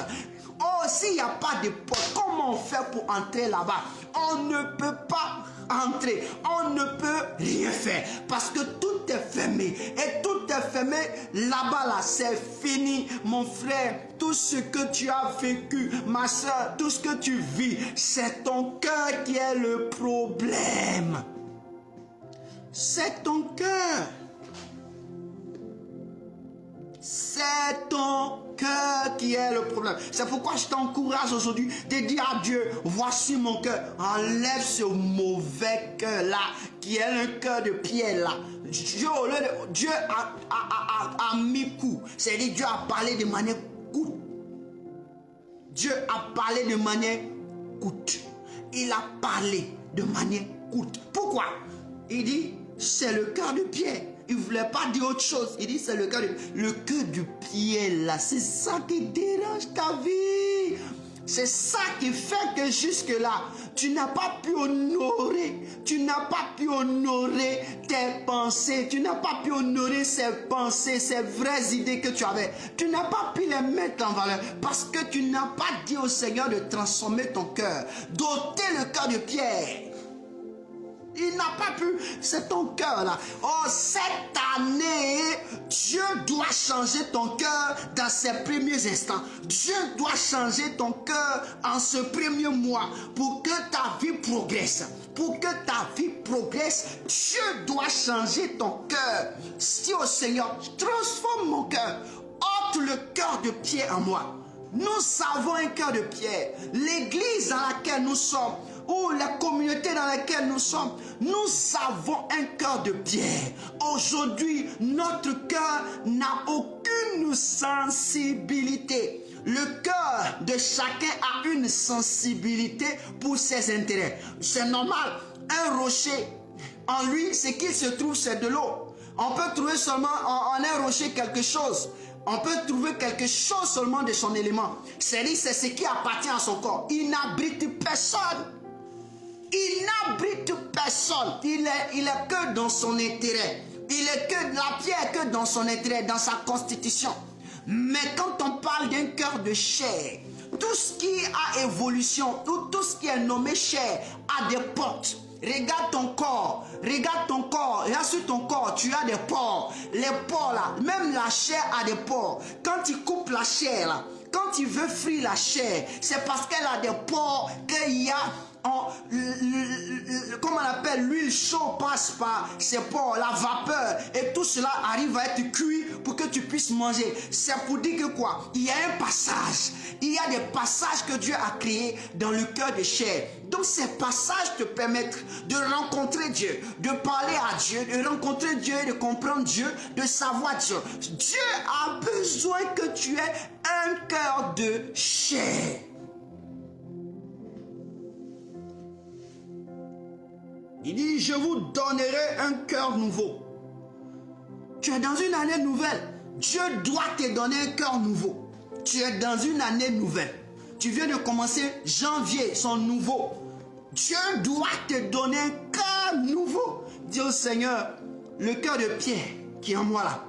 Oh, s'il n'y a pas de porte, comment on fait pour entrer là-bas? On ne peut pas entrer. On ne peut rien faire. Parce que tout est fermé. Et tout est fermé là-bas, là. C'est fini, mon frère. Tout ce que tu as vécu, ma soeur, tout ce que tu vis, c'est ton cœur qui est le problème. C'est ton cœur. C'est ton cœur qui est le problème. C'est pourquoi je t'encourage aujourd'hui de dire à Dieu, voici mon cœur. Enlève ce mauvais cœur-là, qui est un cœur de pierre là. Dieu a mis coup. C'est-à-dire Dieu a parlé de manière courte. Dieu a parlé de manière courte. Il a parlé de manière courte. Pourquoi? Il dit, c'est le cœur de pierre. Il ne voulait pas dire autre chose. Il dit, c'est le cœur de pierre là. C'est ça qui dérange ta vie. C'est ça qui fait que jusque-là, tu n'as pas pu honorer. Tu n'as pas pu honorer tes pensées. Tu n'as pas pu honorer ces pensées, ces vraies idées que tu avais. Tu n'as pas pu les mettre en valeur. Parce que tu n'as pas dit au Seigneur de transformer ton cœur. D'ôter le cœur de pierre. Il n'a pas pu, c'est ton cœur là. Oh, cette année, Dieu doit changer ton cœur dans ses premiers instants. Dieu doit changer ton cœur en ce premier mois pour que ta vie progresse. Pour que ta vie progresse, Dieu doit changer ton cœur. Si au Seigneur, transforme mon cœur, ôte le cœur de pierre en moi. Nous avons un cœur de pierre. L'église dans laquelle nous sommes, ou la communauté dans laquelle nous sommes, nous avons un cœur de pierre. Aujourd'hui, notre cœur n'a aucune sensibilité. Le cœur de chacun a une sensibilité pour ses intérêts. C'est normal. Un rocher, en lui, ce qu'il se trouve, c'est de l'eau. On peut trouver seulement en un rocher quelque chose. On peut trouver quelque chose seulement de son élément. C'est-à-dire, c'est ce qui appartient à son corps. Il n'abrite personne. Il n'abrite personne. Il est que dans son intérêt. Il est que la pierre que dans son intérêt, dans sa constitution. Mais quand on parle d'un cœur de chair, tout ce qui a évolution, tout ce qui est nommé chair a des portes. Regarde ton corps, regarde sur ton corps, tu as des pores. Les pores là, même la chair a des pores. Quand tu coupes la chair là, quand tu veux frire la chair, c'est parce qu'elle a des pores qu'il y a comment on appelle, l'huile chaude passe par ses pores, la vapeur, et tout cela arrive à être cuit pour que tu puisses manger. C'est pour dire que quoi? Il y a un passage. Il y a des passages que Dieu a créés dans le cœur de chair. Donc ces passages te permettent de rencontrer Dieu, de parler à Dieu, de rencontrer Dieu, de comprendre Dieu, de savoir Dieu. Dieu a besoin que tu aies un cœur de chair. Il dit, je vous donnerai un cœur nouveau. Tu es dans une année nouvelle. Dieu doit te donner un cœur nouveau. Tu es dans une année nouvelle. Tu viens de commencer janvier, son nouveau. Dieu doit te donner un cœur nouveau. Dis au Seigneur, le cœur de pierre qui est en moi là,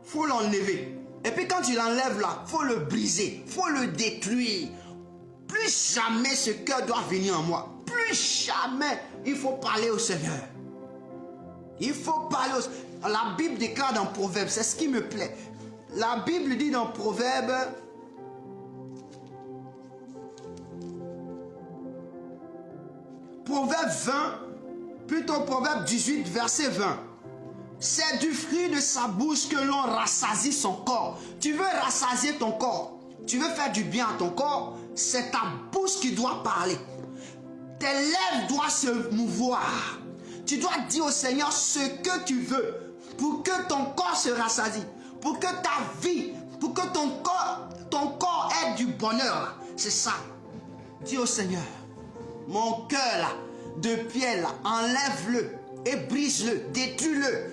il faut l'enlever. Et puis quand tu l'enlèves là, il faut le briser, il faut le détruire. Plus jamais ce cœur doit venir en moi. Plus jamais, il faut parler au Seigneur. Il faut parler au Seigneur. La Bible déclare dans Proverbes, c'est ce qui me plaît. La Bible dit dans Proverbes, Proverbe 20, plutôt Proverbe 18, verset 20. C'est du fruit de sa bouche que l'on rassasie son corps. Tu veux rassasier ton corps, tu veux faire du bien à ton corps, c'est ta bouche qui doit parler. Tes lèvres doivent se mouvoir. Tu dois dire au Seigneur ce que tu veux pour que ton corps se rassasie, pour que ta vie, pour que ton corps ait du bonheur. C'est ça. Dis au Seigneur, mon cœur là, de pierre là, enlève-le et brise-le, détruis-le.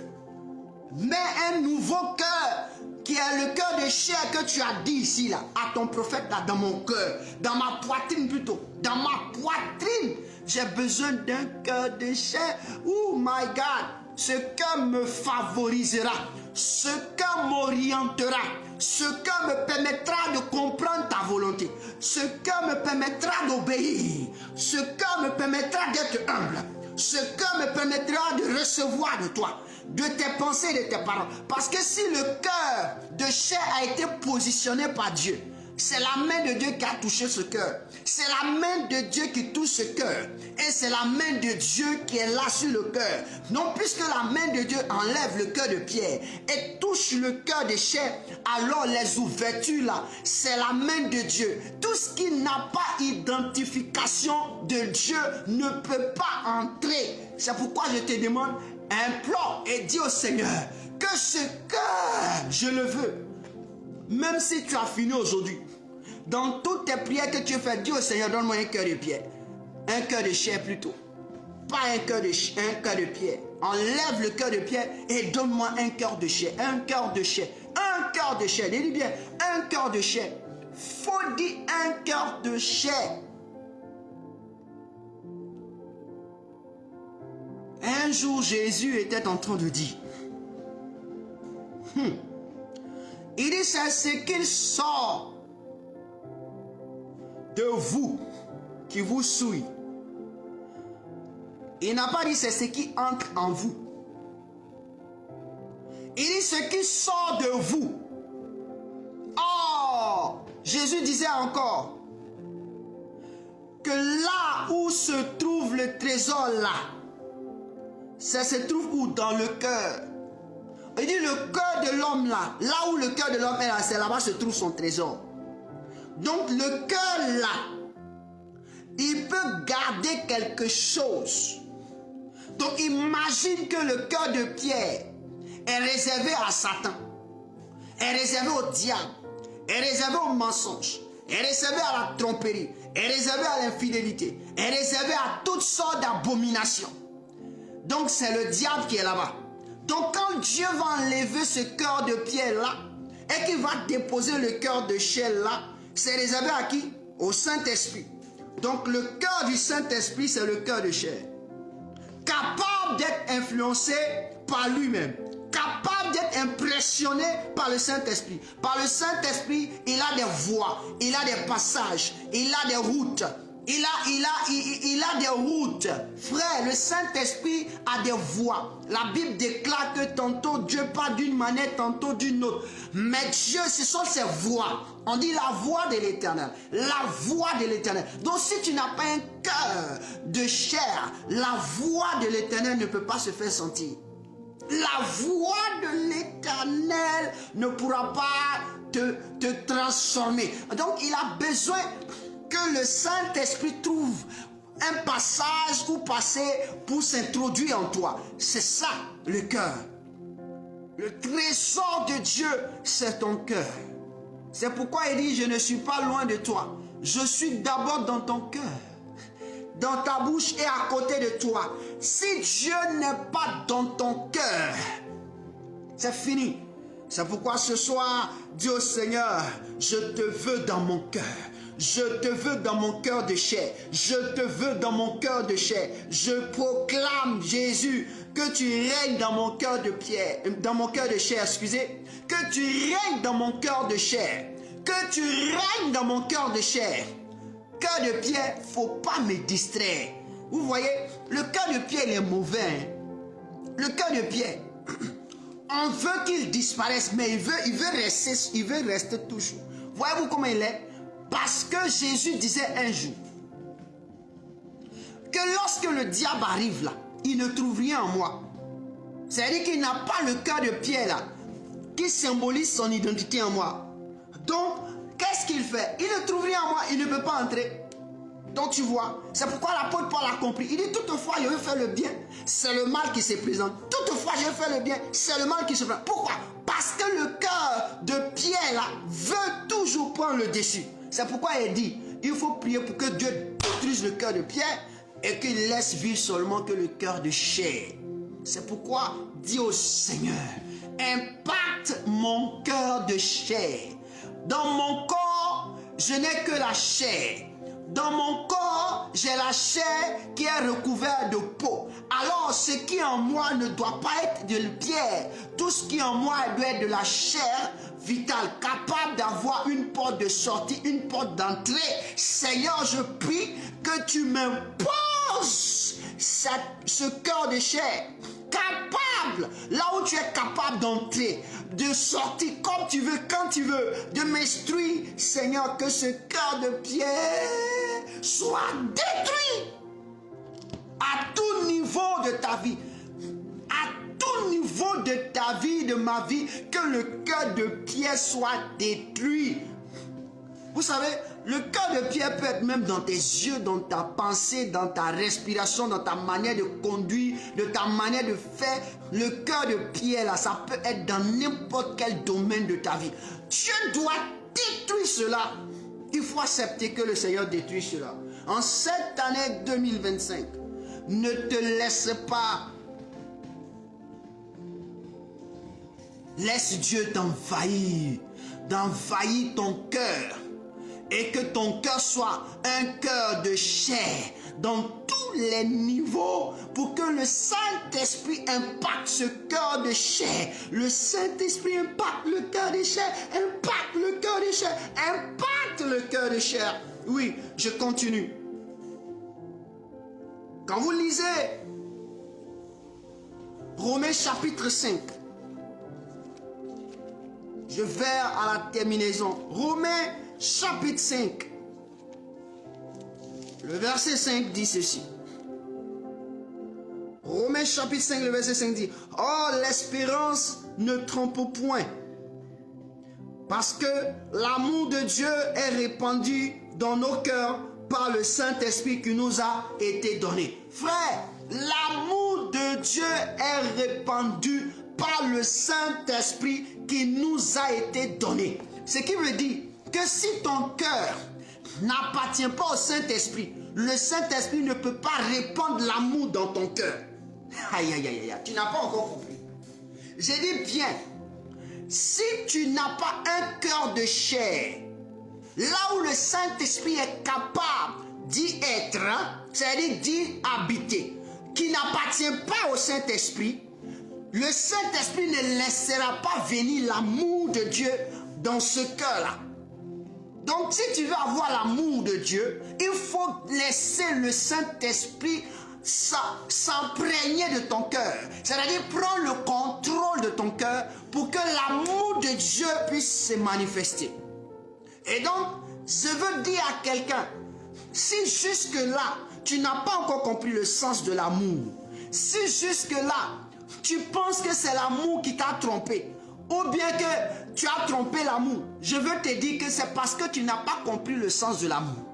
Mets un nouveau cœur qui est le cœur de chair que tu as dit ici là, à ton prophète là, dans mon cœur, dans ma poitrine plutôt, dans ma poitrine. J'ai besoin d'un cœur de chair. Oh my God, ce cœur me favorisera, ce cœur m'orientera, ce cœur me permettra de comprendre ta volonté, ce cœur me permettra d'obéir, ce cœur me permettra d'être humble, ce cœur me permettra de recevoir de toi, de tes pensées, de tes paroles. Parce que si le cœur de chair a été positionné par Dieu, c'est la main de Dieu qui a touché ce cœur. C'est la main de Dieu qui touche ce cœur. Et c'est la main de Dieu qui est là sur le cœur. Non, puisque la main de Dieu enlève le cœur de pierre et touche le cœur de chair, alors les ouvertures là, c'est la main de Dieu. Tout ce qui n'a pas identification de Dieu ne peut pas entrer. C'est pourquoi je te demande, implore et dis au Seigneur que ce cœur, je le veux. Même si tu as fini aujourd'hui, dans toutes tes prières que tu fais, dis au Seigneur, donne-moi un cœur de pierre. Un cœur de chair plutôt. Pas un cœur de pierre. Enlève le cœur de pierre et donne-moi un cœur de chair. Un cœur de chair. Un cœur de chair. Dis bien, un cœur de chair. Faut dire un cœur de chair. Un jour, Jésus était en train de dire, il dit, c'est ce qu'il sort de vous qui vous souille. Il n'a pas dit c'est ce qui entre en vous. Il dit ce qui sort de vous. Oh, Jésus disait encore que là où se trouve le trésor là, ça se trouve où? Dans le cœur. Il dit le cœur de l'homme là, là où le cœur de l'homme est là, c'est là-bas se trouve son trésor. Donc le cœur là, il peut garder quelque chose. Donc imagine que le cœur de pierre est réservé à Satan, est réservé au diable, est réservé au mensonge, est réservé à la tromperie, est réservé à l'infidélité, est réservé à toutes sortes d'abominations. Donc c'est le diable qui est là-bas. Donc quand Dieu va enlever ce cœur de pierre là et qu'il va déposer le cœur de chair là, c'est réservé à qui? Au Saint-Esprit. Donc le cœur du Saint-Esprit, c'est le cœur de chair. Capable d'être influencé par lui-même. Capable d'être impressionné par le Saint-Esprit. Par le Saint-Esprit, il a des voies, il a des passages, il a des routes Il a des routes. Frère, le Saint-Esprit a des voies. La Bible déclare que tantôt Dieu parle d'une manière, tantôt d'une autre. Mais Dieu, ce sont ses voies. On dit la voix de l'Éternel. La voix de l'Éternel. Donc si tu n'as pas un cœur de chair, la voix de l'Éternel ne peut pas se faire sentir. La voix de l'Éternel ne pourra pas te transformer. Donc il a besoin que le Saint-Esprit trouve un passage ou passer pour s'introduire en toi. C'est ça le cœur. Le trésor de Dieu, c'est ton cœur. C'est pourquoi il dit, je ne suis pas loin de toi. Je suis d'abord dans ton cœur, dans ta bouche et à côté de toi. Si Dieu n'est pas dans ton cœur, c'est fini. C'est pourquoi ce soir, dis au Seigneur, je te veux dans mon cœur. Je te veux dans mon cœur de chair. Je te veux dans mon cœur de chair. Je proclame, Jésus, que tu règnes dans mon cœur de pierre, dans mon cœur de chair, excusez. Que tu règnes dans mon cœur de chair. Que tu règnes dans mon cœur de chair. Cœur de pierre, faut pas me distraire. Vous voyez, le cœur de pierre, il est mauvais. Hein? Le cœur de pierre, on veut qu'il disparaisse, mais il veut rester toujours. Voyez-vous comment il est? Parce que Jésus disait un jour que lorsque le diable arrive là, il ne trouve rien en moi. C'est-à-dire qu'il n'a pas le cœur de pierre là, qui symbolise son identité en moi. Donc, qu'est-ce qu'il fait? Il ne trouve rien en moi, il ne peut pas entrer. Donc tu vois, c'est pourquoi l'apôtre Paul a compris. Il dit toutefois je veux faire le bien, c'est le mal qui se présente. Toutefois je veux faire le bien, c'est le mal qui se présente. Pourquoi? Parce que le cœur de pierre là veut toujours prendre le dessus. C'est pourquoi il dit, il faut prier pour que Dieu détruise le cœur de pierre et qu'il laisse vivre seulement que le cœur de chair. C'est pourquoi dis au Seigneur, impacte mon cœur de chair. Dans mon corps, je n'ai que la chair. Dans mon corps, j'ai la chair qui est recouverte de peau. Alors, ce qui est en moi ne doit pas être de pierre. Tout ce qui est en moi doit être de la chair vitale, capable d'avoir une porte de sortie, une porte d'entrée. Seigneur, je prie que tu m'imposes ce cœur de chair. Capable, là où tu es capable d'entrer, de sortir comme tu veux, quand tu veux, de m'instruire, Seigneur, que ce cœur de pierre soit détruit à tout niveau de ta vie, à tout niveau de ta vie, de ma vie, que le cœur de pierre soit détruit. Vous savez, le cœur de pierre peut être même dans tes yeux, dans ta pensée, dans ta respiration, dans ta manière de conduire, de ta manière de faire. Le cœur de pierre, là, ça peut être dans n'importe quel domaine de ta vie. Dieu doit détruire cela. Il faut accepter que le Seigneur détruise cela. En cette année 2025, ne te laisse pas. Laisse Dieu t'envahir, d'envahir ton cœur. Et que ton cœur soit un cœur de chair dans tous les niveaux pour que le Saint-Esprit impacte ce cœur de chair. Le Saint-Esprit impacte le cœur de chair, impacte le cœur de chair, impacte le cœur de chair. Oui, je continue. Quand vous lisez Romains chapitre 5, je vais à la terminaison. Romains chapitre 5, le verset 5 dit ceci. Romains chapitre 5, le verset 5 dit: Or l'espérance ne trompe point, parce que l'amour de Dieu est répandu dans nos cœurs par le Saint-Esprit qui nous a été donné. Frère, l'amour de Dieu est répandu par le Saint-Esprit qui nous a été donné. Ce qui veut dire que si ton cœur n'appartient pas au Saint-Esprit, le Saint-Esprit ne peut pas répandre l'amour dans ton cœur. Aïe, aïe, aïe, aïe, tu n'as pas encore compris. J'ai dit bien, si tu n'as pas un cœur de chair, là où le Saint-Esprit est capable d'y être, c'est-à-dire d'y habiter, qui n'appartient pas au Saint-Esprit, le Saint-Esprit ne laissera pas venir l'amour de Dieu dans ce cœur-là. Donc, si tu veux avoir l'amour de Dieu, il faut laisser le Saint-Esprit s'imprégner de ton cœur. C'est-à-dire prendre le contrôle de ton cœur pour que l'amour de Dieu puisse se manifester. Et donc, je veux dire à quelqu'un, si jusque-là, tu n'as pas encore compris le sens de l'amour, si jusque-là, tu penses que c'est l'amour qui t'a trompé, ou bien que tu as trompé l'amour, je veux te dire que c'est parce que tu n'as pas compris le sens de l'amour.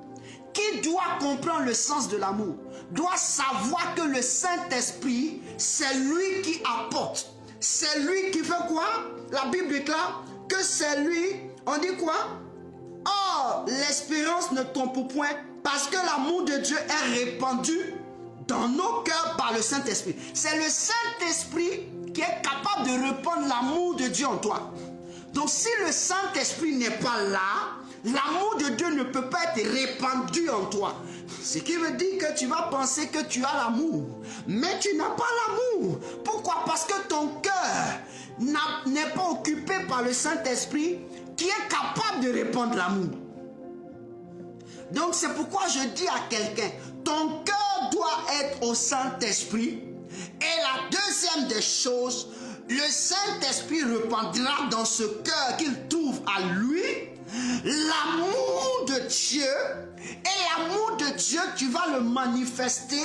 Qui doit comprendre le sens de l'amour doit savoir que le Saint-Esprit, c'est lui qui apporte. C'est lui qui fait quoi? La Bible déclare que c'est lui, on dit quoi? Or, l'espérance ne trompe point parce que l'amour de Dieu est répandu dans nos cœurs par le Saint-Esprit. C'est le Saint-Esprit qui est capable de répandre l'amour de Dieu en toi. Donc si le Saint-Esprit n'est pas là, l'amour de Dieu ne peut pas être répandu en toi. Ce qui veut dire que tu vas penser que tu as l'amour, mais tu n'as pas l'amour. Pourquoi? Parce que ton cœur n'est pas occupé par le Saint-Esprit qui est capable de répandre l'amour. Donc c'est pourquoi je dis à quelqu'un, ton cœur doit être au Saint-Esprit. Et la deuxième des choses, le Saint-Esprit répandra dans ce cœur qu'il trouve à lui l'amour de Dieu. Et l'amour de Dieu, tu vas le manifester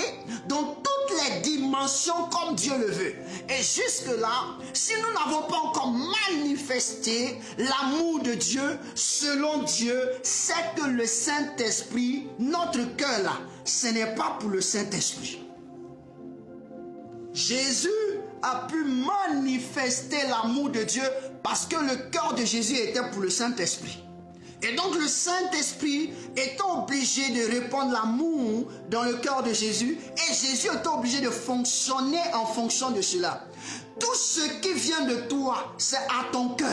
dans toutes les dimensions comme Dieu le veut. Et jusque-là, si nous n'avons pas encore manifesté l'amour de Dieu, selon Dieu, c'est que le Saint-Esprit, notre cœur là, ce n'est pas pour le Saint-Esprit. Jésus a pu manifester l'amour de Dieu parce que le cœur de Jésus était pour le Saint-Esprit. Et donc le Saint-Esprit étant obligé de répandre l'amour dans le cœur de Jésus, et Jésus étant obligé de fonctionner en fonction de cela. Tout ce qui vient de toi, c'est à ton cœur.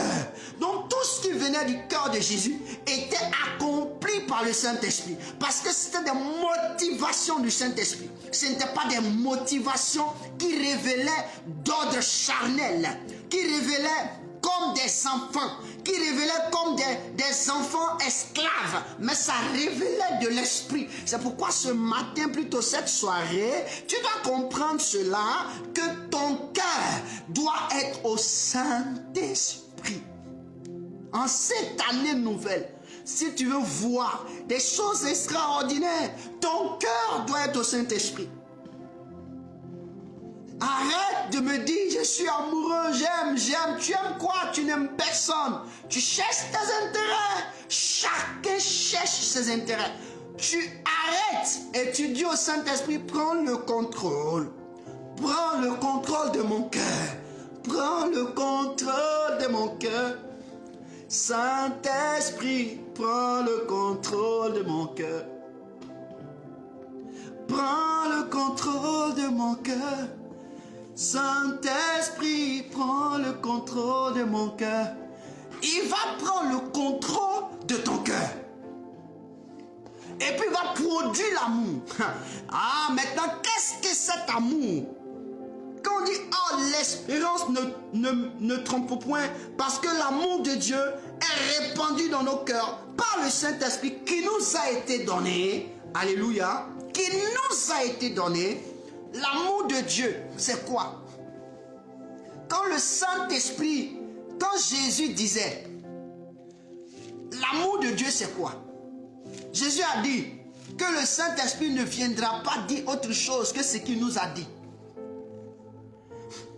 Donc tout ce qui venait du cœur de Jésus était accompli par le Saint-Esprit. Parce que c'était des motivations du Saint-Esprit. Ce n'étaient pas des motivations qui révélaient d'ordre charnel, qui révélaient comme des enfants, qui révélaient comme des enfants esclaves, mais ça révélait de l'esprit. C'est pourquoi ce matin, plutôt cette soirée, tu dois comprendre cela, que ton cœur doit être au Saint-Esprit. En cette année nouvelle, si tu veux voir des choses extraordinaires, ton cœur doit être au Saint-Esprit. Arrête de me dire, je suis amoureux, j'aime. Tu aimes quoi? Tu n'aimes personne. Tu cherches tes intérêts. Chacun cherche ses intérêts. Tu arrêtes et tu dis au Saint-Esprit, prends le contrôle. Prends le contrôle de mon cœur. Prends le contrôle de mon cœur. Saint-Esprit, prends le contrôle de mon cœur. Prends le contrôle de mon cœur. Saint-Esprit, prends le contrôle de mon cœur. Il va prendre le contrôle de ton cœur. Et puis il va produire l'amour. Ah, maintenant, qu'est-ce que cet amour? Quand on dit, oh, l'espérance ne trompe point, parce que l'amour de Dieu est répandu dans nos cœurs par le Saint-Esprit qui nous a été donné. Alléluia. Qui nous a été donné. L'amour de Dieu, c'est quoi? Quand le Saint-Esprit, quand Jésus disait, l'amour de Dieu, c'est quoi? Jésus a dit que le Saint-Esprit ne viendra pas dire autre chose que ce qu'il nous a dit.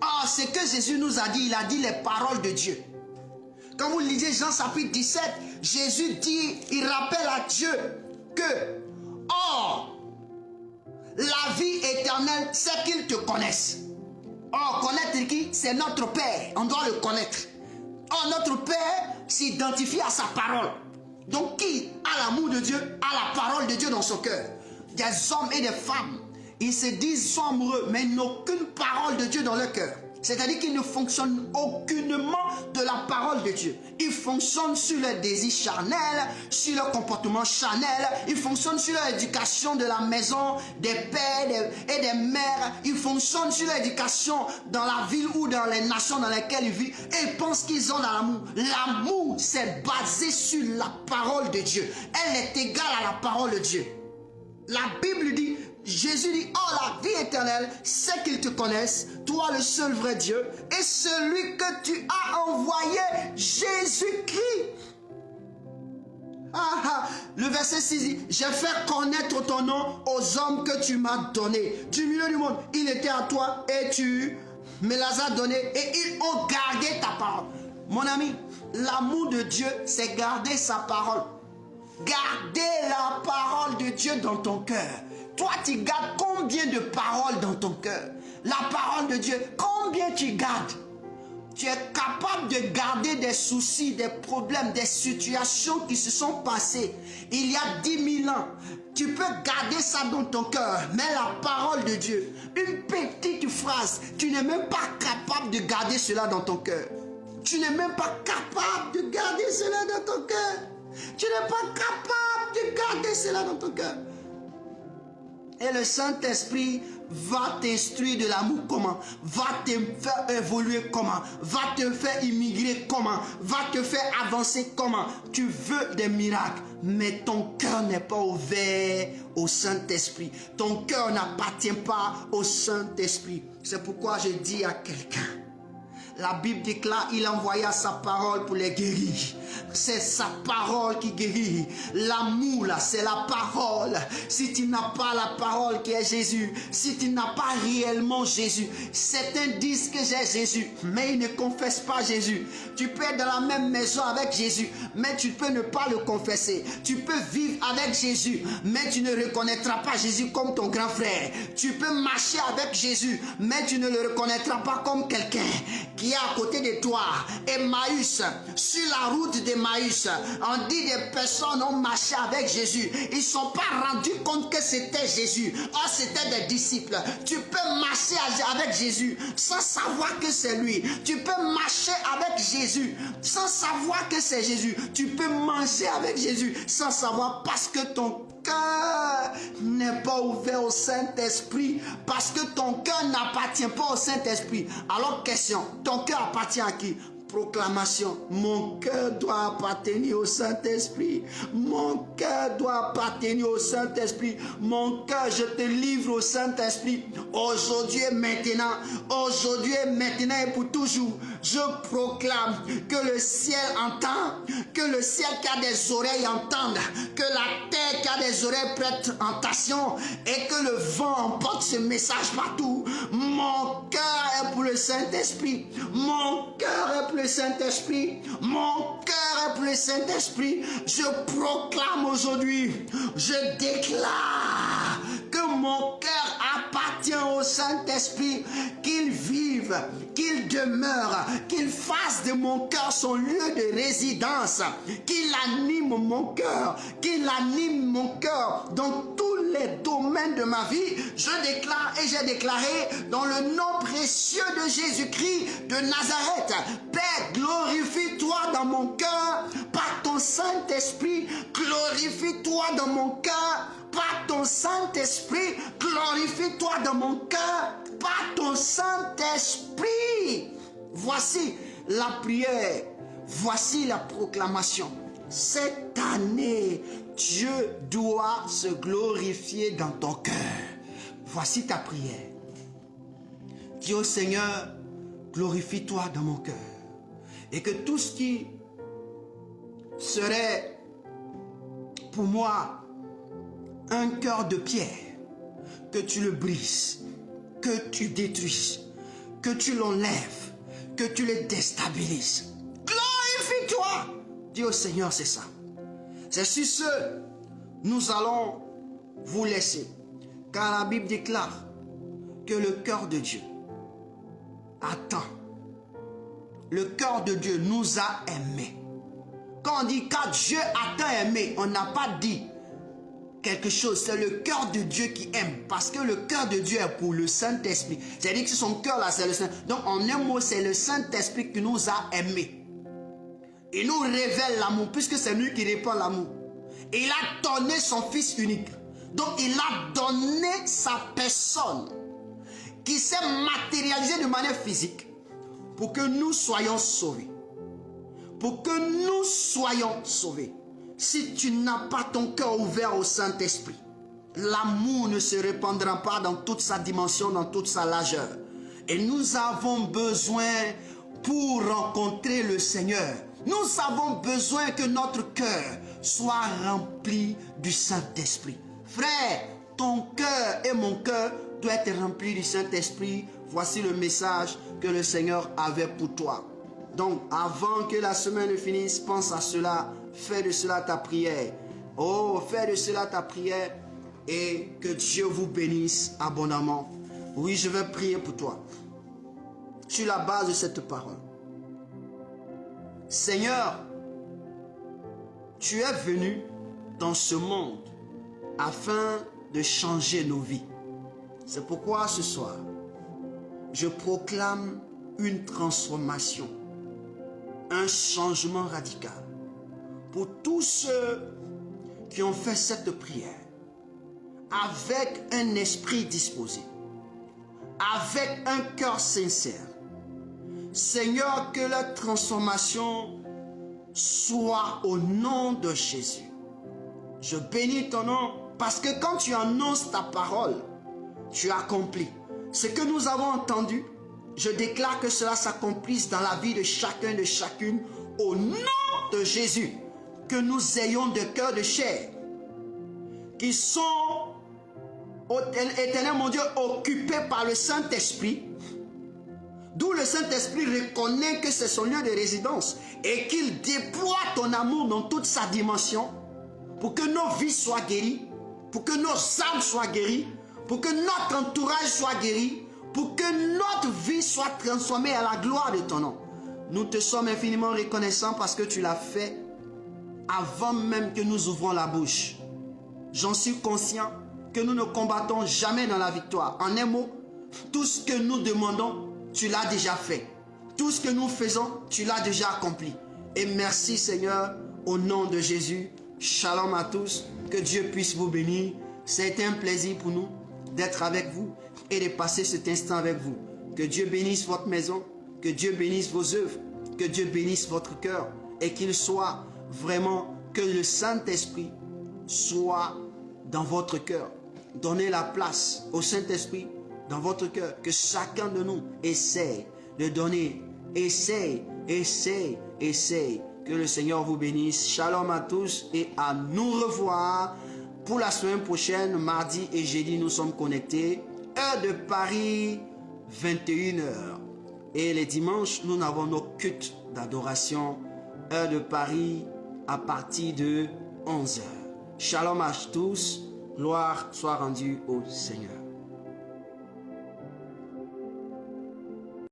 Ah, ce que Jésus nous a dit, il a dit les paroles de Dieu. Quand vous lisez Jean chapitre 17, Jésus dit, il rappelle à Dieu que, oh, la vie éternelle, c'est qu'ils te connaissent. Oh, connaître qui? C'est notre Père. On doit le connaître. Oh, notre Père s'identifie à sa parole. Donc, qui a l'amour de Dieu, a la parole de Dieu dans son cœur. Des hommes et des femmes, ils se disent, ils sont amoureux, mais ils n'ont aucune parole de Dieu dans leur cœur. C'est-à-dire qu'il ne fonctionne aucunement de la parole de Dieu. Il fonctionne sur le désir charnel, sur le comportement charnel. Il fonctionne sur l'éducation de la maison, des pères et des mères. Il fonctionne sur l'éducation dans la ville ou dans les nations dans lesquelles ils vivent. Et ils pensent qu'ils ont de l'amour. L'amour, c'est basé sur la parole de Dieu. Elle est égale à la parole de Dieu. La Bible dit, Jésus dit, oh la vie éternelle, c'est qu'ils te connaissent, toi le seul vrai Dieu, et celui que tu as envoyé, Jésus-Christ. Le verset 6 dit, j'ai fait connaître ton nom aux hommes que tu m'as donnés. Du milieu du monde, il était à toi et tu me les as donnés et ils ont gardé ta parole. Mon ami, l'amour de Dieu, c'est garder sa parole. Garder la parole de Dieu dans ton cœur. Toi, tu gardes combien de paroles dans ton cœur? La parole de Dieu, combien tu gardes? Tu es capable de garder des soucis, des problèmes, des situations qui se sont passées il y a 10 000 ans. Tu peux garder ça dans ton cœur, mais la parole de Dieu, une petite phrase, tu n'es même pas capable de garder cela dans ton cœur. Tu n'es même pas capable de garder cela dans ton cœur. Tu n'es pas capable de garder cela dans ton cœur. Et le Saint-Esprit va t'instruire de l'amour comment, va te faire évoluer comment, va te faire immigrer comment, va te faire avancer comment. Tu veux des miracles, mais ton cœur n'est pas ouvert au Saint-Esprit. Ton cœur n'appartient pas au Saint-Esprit. C'est pourquoi je dis à quelqu'un, la Bible déclare, il envoya sa parole pour les guérir. C'est sa parole qui guérit. L'amour là, c'est la parole. Si tu n'as pas la parole qui est Jésus, si tu n'as pas réellement Jésus, certains disent que j'ai Jésus, mais ils ne confessent pas Jésus. Tu peux être dans la même maison avec Jésus, mais tu peux ne pas le confesser. Tu peux vivre avec Jésus, mais tu ne reconnaîtras pas Jésus comme ton grand frère. Tu peux marcher avec Jésus, mais tu ne le reconnaîtras pas comme quelqu'un qui est à côté de toi. Emmaüs, sur la route d'Emmaüs, on dit des personnes ont marché avec Jésus. Ils ne sont pas rendus compte que c'était Jésus. Oh, c'était des disciples. Tu peux marcher avec Jésus sans savoir que c'est lui. Tu peux marcher avec Jésus sans savoir que c'est Jésus. Tu peux manger avec Jésus sans savoir, parce que ton cœur n'est pas ouvert au Saint-Esprit, parce que ton cœur n'appartient pas au Saint-Esprit. Alors question, ton cœur appartient à qui? Proclamation, mon cœur doit appartenir au Saint-Esprit. Mon cœur doit appartenir au Saint-Esprit. Mon cœur, je te livre au Saint-Esprit. Aujourd'hui et maintenant et pour toujours, je proclame que le ciel entend, que le ciel qui a des oreilles entende, que la terre qui a des oreilles prête attention, et que le vent emporte ce message partout. Mon cœur est pour le Saint-Esprit. Mon cœur est pour le Saint-Esprit. Mon cœur est pour le Saint-Esprit. Je proclame aujourd'hui, je déclare que mon cœur appartient au Saint-Esprit, qu'il vive, qu'il demeure, qu'il fasse de mon cœur son lieu de résidence, qu'il anime mon cœur, dans tous les domaines de ma vie. Je déclare et j'ai déclaré dans le nom précieux de Jésus-Christ de Nazareth. Père, glorifie-toi dans mon cœur par ton Saint-Esprit. Glorifie-toi dans mon cœur par ton Saint-Esprit. Glorifie-toi dans mon cœur par ton Saint-Esprit. Voici la prière. Voici la proclamation. Cette année, Dieu doit se glorifier dans ton cœur. Voici ta prière. Dis au Seigneur, glorifie-toi dans mon cœur. Et que tout ce qui serait pour moi un cœur de pierre, que tu le brises, que tu détruises, que tu l'enlèves, que tu le déstabilises. Glorifie-toi. Dis au Seigneur, c'est ça. C'est sur ce, nous allons vous laisser. Car la Bible déclare que le cœur de Dieu attend. Le cœur de Dieu nous a aimés. Quand on dit car Dieu a tant aimé, on n'a pas dit quelque chose. C'est le cœur de Dieu qui aime. Parce que le cœur de Dieu est pour le Saint-Esprit. C'est-à-dire que son cœur là, c'est le Saint. Donc en un mot, c'est le Saint-Esprit qui nous a aimés. Il nous révèle l'amour, puisque c'est lui qui répand l'amour. Et il a donné son Fils unique. Donc il a donné sa personne qui s'est matérialisée de manière physique pour que nous soyons sauvés. Pour que nous soyons sauvés. Si tu n'as pas ton cœur ouvert au Saint-Esprit, l'amour ne se répandra pas dans toute sa dimension, dans toute sa largeur. Et nous avons besoin, pour rencontrer le Seigneur, nous avons besoin que notre cœur soit rempli du Saint-Esprit. Frère, ton cœur et mon cœur doivent être remplis du Saint-Esprit. Voici le message que le Seigneur avait pour toi. Donc, avant que la semaine ne finisse, pense à cela. Fais de cela ta prière. Oh, fais de cela ta prière. Et que Dieu vous bénisse abondamment. Oui, je vais prier pour toi. Sur la base de cette parole. Seigneur, tu es venu dans ce monde afin de changer nos vies. C'est pourquoi ce soir, je proclame une transformation, un changement radical pour tous ceux qui ont fait cette prière avec un esprit disposé, avec un cœur sincère. Seigneur, que la transformation soit au nom de Jésus. Je bénis ton nom parce que quand tu annonces ta parole, tu accomplis. Ce que nous avons entendu, je déclare que cela s'accomplisse dans la vie de chacun, de chacune, au nom de Jésus. Que nous ayons de cœur de chair, qui sont, éternel mon Dieu, occupés par le Saint-Esprit, d'où le Saint-Esprit reconnaît que c'est son lieu de résidence et qu'il déploie ton amour dans toute sa dimension pour que nos vies soient guéries, pour que nos âmes soient guéries, pour que notre entourage soit guéri, pour que notre vie soit transformée à la gloire de ton nom. Nous te sommes infiniment reconnaissants parce que tu l'as fait avant même que nous ouvrons la bouche. J'en suis conscient que nous ne combattons jamais dans la victoire. En un mot, tout ce que nous demandons, tu l'as déjà fait. Tout ce que nous faisons, tu l'as déjà accompli. Et merci Seigneur, au nom de Jésus. Shalom à tous. Que Dieu puisse vous bénir. C'était un plaisir pour nous d'être avec vous et de passer cet instant avec vous. Que Dieu bénisse votre maison. Que Dieu bénisse vos œuvres. Que Dieu bénisse votre cœur. Et qu'il soit vraiment que le Saint-Esprit soit dans votre cœur. Donnez la place au Saint-Esprit dans votre cœur, que chacun de nous essaie de donner, essaye. Que le Seigneur vous bénisse. Shalom à tous et à nous revoir pour la semaine prochaine. Mardi et jeudi, nous sommes connectés. Heure de Paris, 21h. Et les dimanches, nous avons nos cultes d'adoration. Heure de Paris, à partir de 11h. Shalom à tous. Gloire soit rendue au Seigneur.